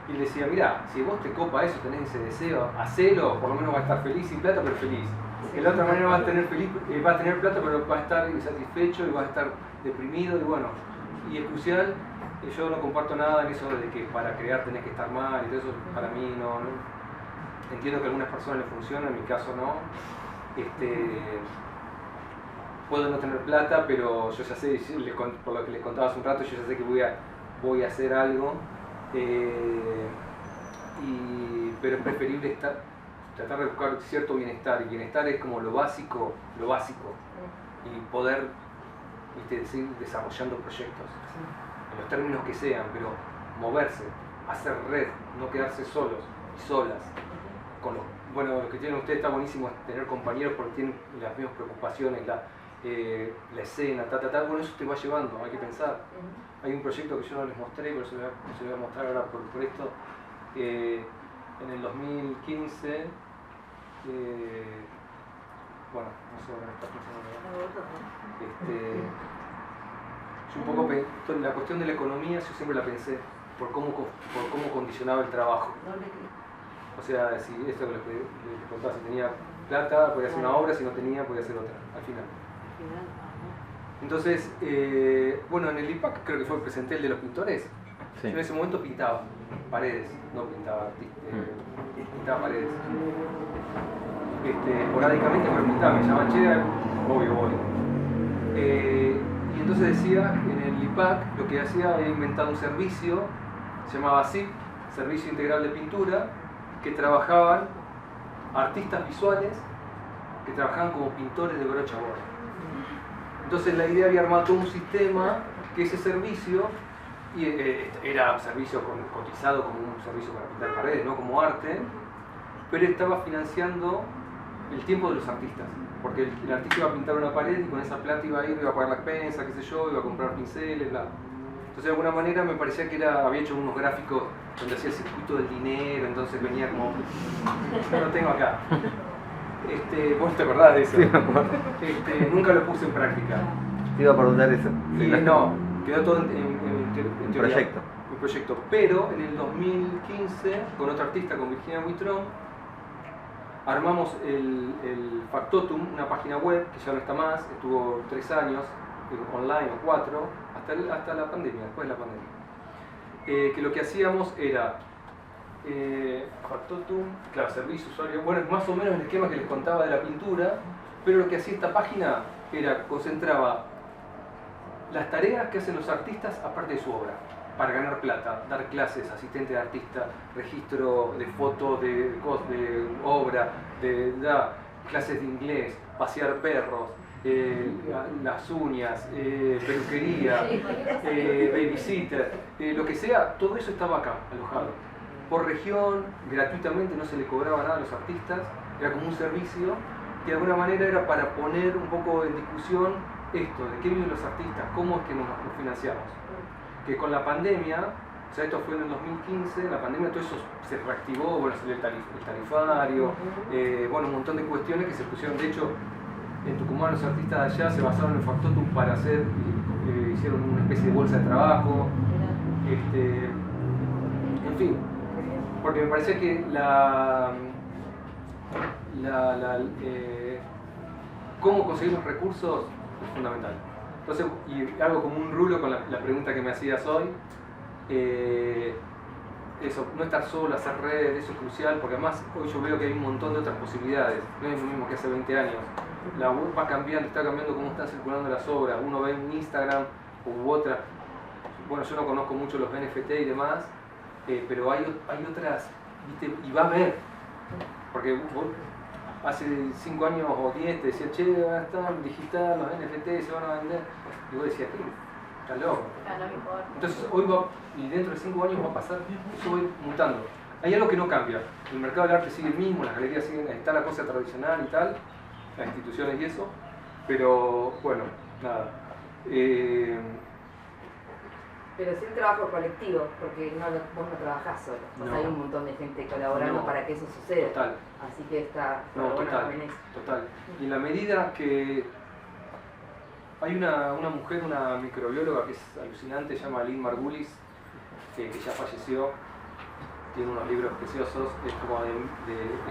y le decía, mira, si vos te copa eso, tenés ese deseo, hacelo, por lo menos va a estar feliz, sin plata, pero feliz. De la otra manera vas a tener plata, pero vas a estar insatisfecho y vas a estar deprimido, y bueno, y es crucial, yo no comparto nada en eso de que para crear tenés que estar mal y todo eso, para mí no. Entiendo que a algunas personas les funciona, en mi caso no. Puedo no tener plata, pero yo ya sé, por lo que les contaba hace un rato, yo ya sé que voy a hacer algo, pero es preferible tratar de buscar cierto bienestar, y bienestar es como lo básico, y poder, seguir desarrollando proyectos, en los términos que sean, pero moverse, hacer red, no quedarse solos. y solas. Bueno, lo que tienen ustedes está buenísimo, es tener compañeros porque tienen las mismas preocupaciones, la escena, bueno, eso te va llevando, hay que pensar. Hay un proyecto que yo no les mostré, pero se lo voy a mostrar ahora por esto. En el 2015, bueno, no sé, ahora me está pensando. Yo un poco, la cuestión de la economía yo siempre la pensé por cómo condicionaba el trabajo. O sea, si esto que les contaba, si tenía plata podía hacer una obra, si no tenía podía hacer otra, al final. Entonces, bueno, en el IPAC creo que fue presenté el de los pintores. Sí. Yo en ese momento pintaba paredes, no pintaba pintaba paredes. Esporádicamente, pero pintaba, me llamaban, che, obvio, voy. Y entonces decía, en el IPAC lo que hacía era inventar un servicio, se llamaba SIP, Servicio Integral de Pintura, que trabajaban artistas visuales que trabajaban como pintores de brocha gorda. Entonces la idea había armado todo un sistema que ese servicio era un servicio cotizado como un servicio para pintar paredes, no como arte, pero estaba financiando el tiempo de los artistas, porque el artista iba a pintar una pared y con esa plata iba a ir, iba a pagar la expensa, qué sé yo, iba a comprar pinceles, bla. Entonces de alguna manera me parecía que había hecho unos gráficos donde hacía el circuito del dinero, entonces venía como... No lo tengo acá. ¿Vos te acordás de eso? Sí, me acuerdo. Nunca lo puse en práctica. Te iba a preguntar eso. Y no, quedó todo en teoría. Proyecto. Un proyecto. Pero en el 2015, con otra artista, con Virginia Huitrón, armamos el Factotum, una página web que ya no está más, estuvo 3 años, online o 4, hasta la pandemia, después de la pandemia. Que lo que hacíamos era Factotum, claro, servicio usuario, bueno, es más o menos el esquema que les contaba de la pintura, pero lo que hacía esta página era, concentraba las tareas que hacen los artistas aparte de su obra, para ganar plata, dar clases, asistente de artista, registro de fotos de obra, clases de inglés, pasear perros, las uñas, peluquería, babysitter, lo que sea, todo eso estaba acá, alojado. Por región, gratuitamente, no se le cobraba nada a los artistas, era como un servicio que de alguna manera era para poner un poco en discusión esto, de qué viven los artistas, cómo es que nos financiamos. Que con la pandemia, o sea, esto fue en el 2015, la pandemia todo eso se reactivó, bueno, el tarifario, bueno, un montón de cuestiones que se pusieron, de hecho, en Tucumán los artistas de allá se basaron en Factotum para hacer, hicieron una especie de bolsa de trabajo, en fin, porque me parecía que cómo conseguir los recursos es fundamental. Entonces, y hago como un rulo con la pregunta que me hacías hoy, eso, no estar solo, hacer redes, eso es crucial, porque además hoy yo veo que hay un montón de otras posibilidades, no es lo mismo que hace 20 años. La web va cambiando, está cambiando cómo están circulando las obras, uno ve en Instagram u otra, bueno, yo no conozco mucho los NFT y demás, pero hay otras, ¿viste? Y va a haber, porque vos, hace 5 años o 10 te decían, che, van a estar digital, los NFT se van a vender, y vos decías, está loco. Entonces hoy va, y dentro de 5 años va a pasar, eso va mutando. Hay algo que no cambia, el mercado del arte sigue el mismo, las galerías siguen, está la cosa tradicional y tal, las instituciones y eso, pero bueno, nada. Pero sí un trabajo colectivo, porque vos no trabajás solo, no. Hay un montón de gente colaborando para que eso suceda. Total. Así que está total. Y en la medida que hay una mujer, una microbióloga que es alucinante, se llama Lynn Margulis, que ya falleció, tiene unos libros preciosos, es como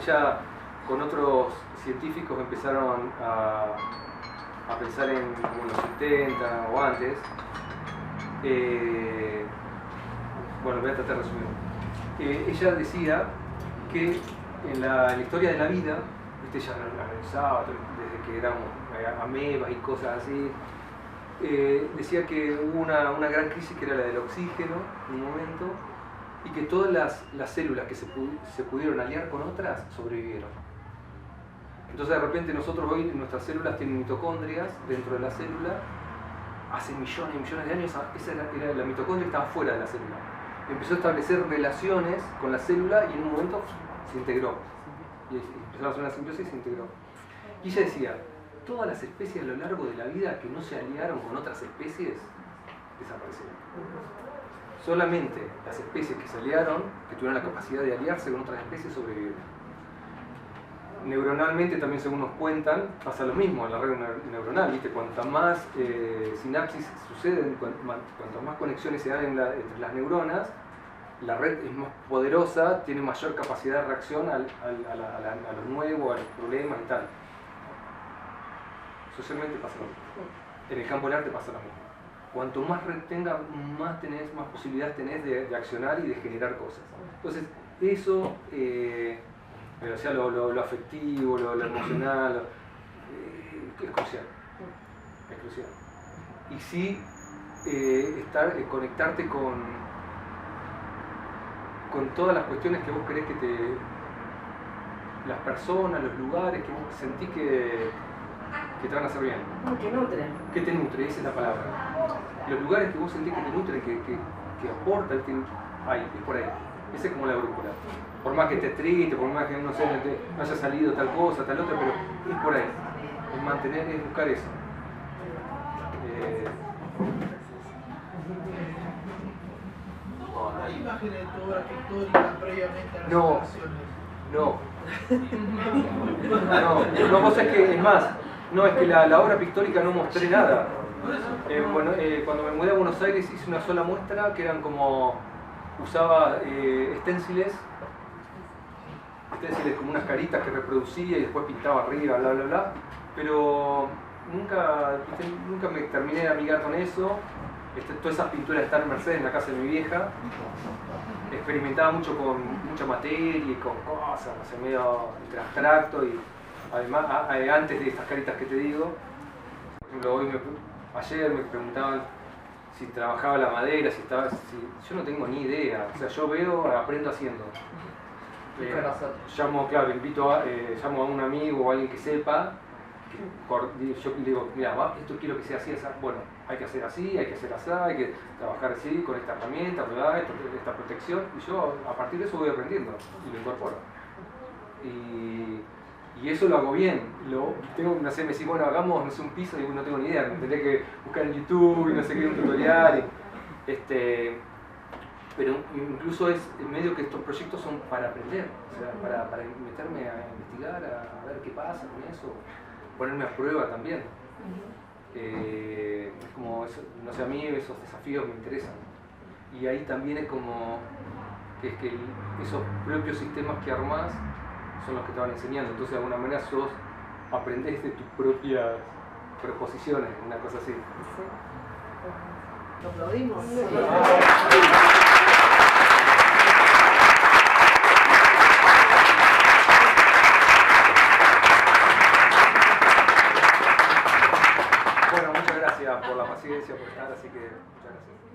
ella con otros científicos empezaron a pensar en como los 70 o antes. Bueno, voy a tratar de resumir. Ella decía que en la historia de la vida, ella la analizaba desde que éramos amebas y cosas así, decía que hubo una gran crisis que era la del oxígeno en un momento y que todas las células que se pudieron aliar con otras sobrevivieron. Entonces de repente nosotros hoy nuestras células tienen mitocondrias dentro de la célula. Hace millones y millones de años la mitocondria estaba fuera de la célula. empezó a establecer relaciones con la célula y en un momento se integró. Y empezó a hacer una simbiosis y se integró. Y ella decía, todas las especies a lo largo de la vida que no se aliaron con otras especies, desaparecieron. Solamente las especies que se aliaron, que tuvieron la capacidad de aliarse con otras especies, sobrevivieron. Neuronalmente también, según nos cuentan, pasa lo mismo en la red neuronal, ¿viste? Cuanta más sinapsis suceden, cuantas más conexiones se dan entre las neuronas, la red es más poderosa, tiene mayor capacidad de reacción a lo nuevo, a los problemas y tal. Socialmente pasa lo mismo. En el campo del arte pasa lo mismo. Cuanto más red tenga, más posibilidades tenés de accionar y de generar cosas. Entonces, eso, o sea, lo afectivo, lo emocional, es crucial. Es crucial. Y sí, conectarte con todas las cuestiones que vos querés las personas, los lugares que vos sentís que te van a hacer bien. Que nutren. Que te nutre, esa es la palabra. Los lugares que vos sentís que te nutren, que aportan, ahí, es por ahí. Esa es como la brújula. Por más que estés triste, por más que no haya salido tal cosa, tal otra, pero es por ahí. Es mantener, es buscar eso. ¿Hay imágenes de tu obra pictórica previamente a las No. instalaciones? No, vos sabés que, es más, no, es que la obra pictórica no mostré nada. Cuando me mudé a Buenos Aires hice una sola muestra que eran como, usaba esténciles como unas caritas que reproducía y después pintaba arriba, bla bla bla, pero nunca me terminé de amigar con eso. Todas esas pinturas están en Mercedes, en la casa de mi vieja. Experimentaba mucho con mucha materia y con cosas, no sé, medio entre abstracto y además, antes de estas caritas que te digo, por ejemplo, ayer me preguntaban si trabajaba la madera, yo no tengo ni idea, o sea, yo veo, aprendo haciendo. Llamo a un amigo o a alguien que sepa, yo le digo, mira, esto quiero que sea así, bueno, hay que hacer así, hay que hacer así, hay que trabajar así, con esta herramienta, esta protección, y yo a partir de eso voy aprendiendo y lo incorporo. Y eso lo hago bien. Me decís, bueno, hagamos, no sé, un piso, y no tengo ni idea, tendré que buscar en YouTube y no sé qué, un tutorial. Pero incluso es medio que estos proyectos son para aprender, o sea, para meterme a investigar, a ver qué pasa con eso, ponerme a prueba también. Es como, no sé, a mí esos desafíos me interesan. Y ahí también es como que esos propios sistemas que armás son los que te van enseñando, entonces de alguna manera sos aprendés de tus propias preposiciones, una cosa así. Sí. Lo aplaudimos. Sí. Bueno, muchas gracias por la paciencia, por estar, así que muchas gracias.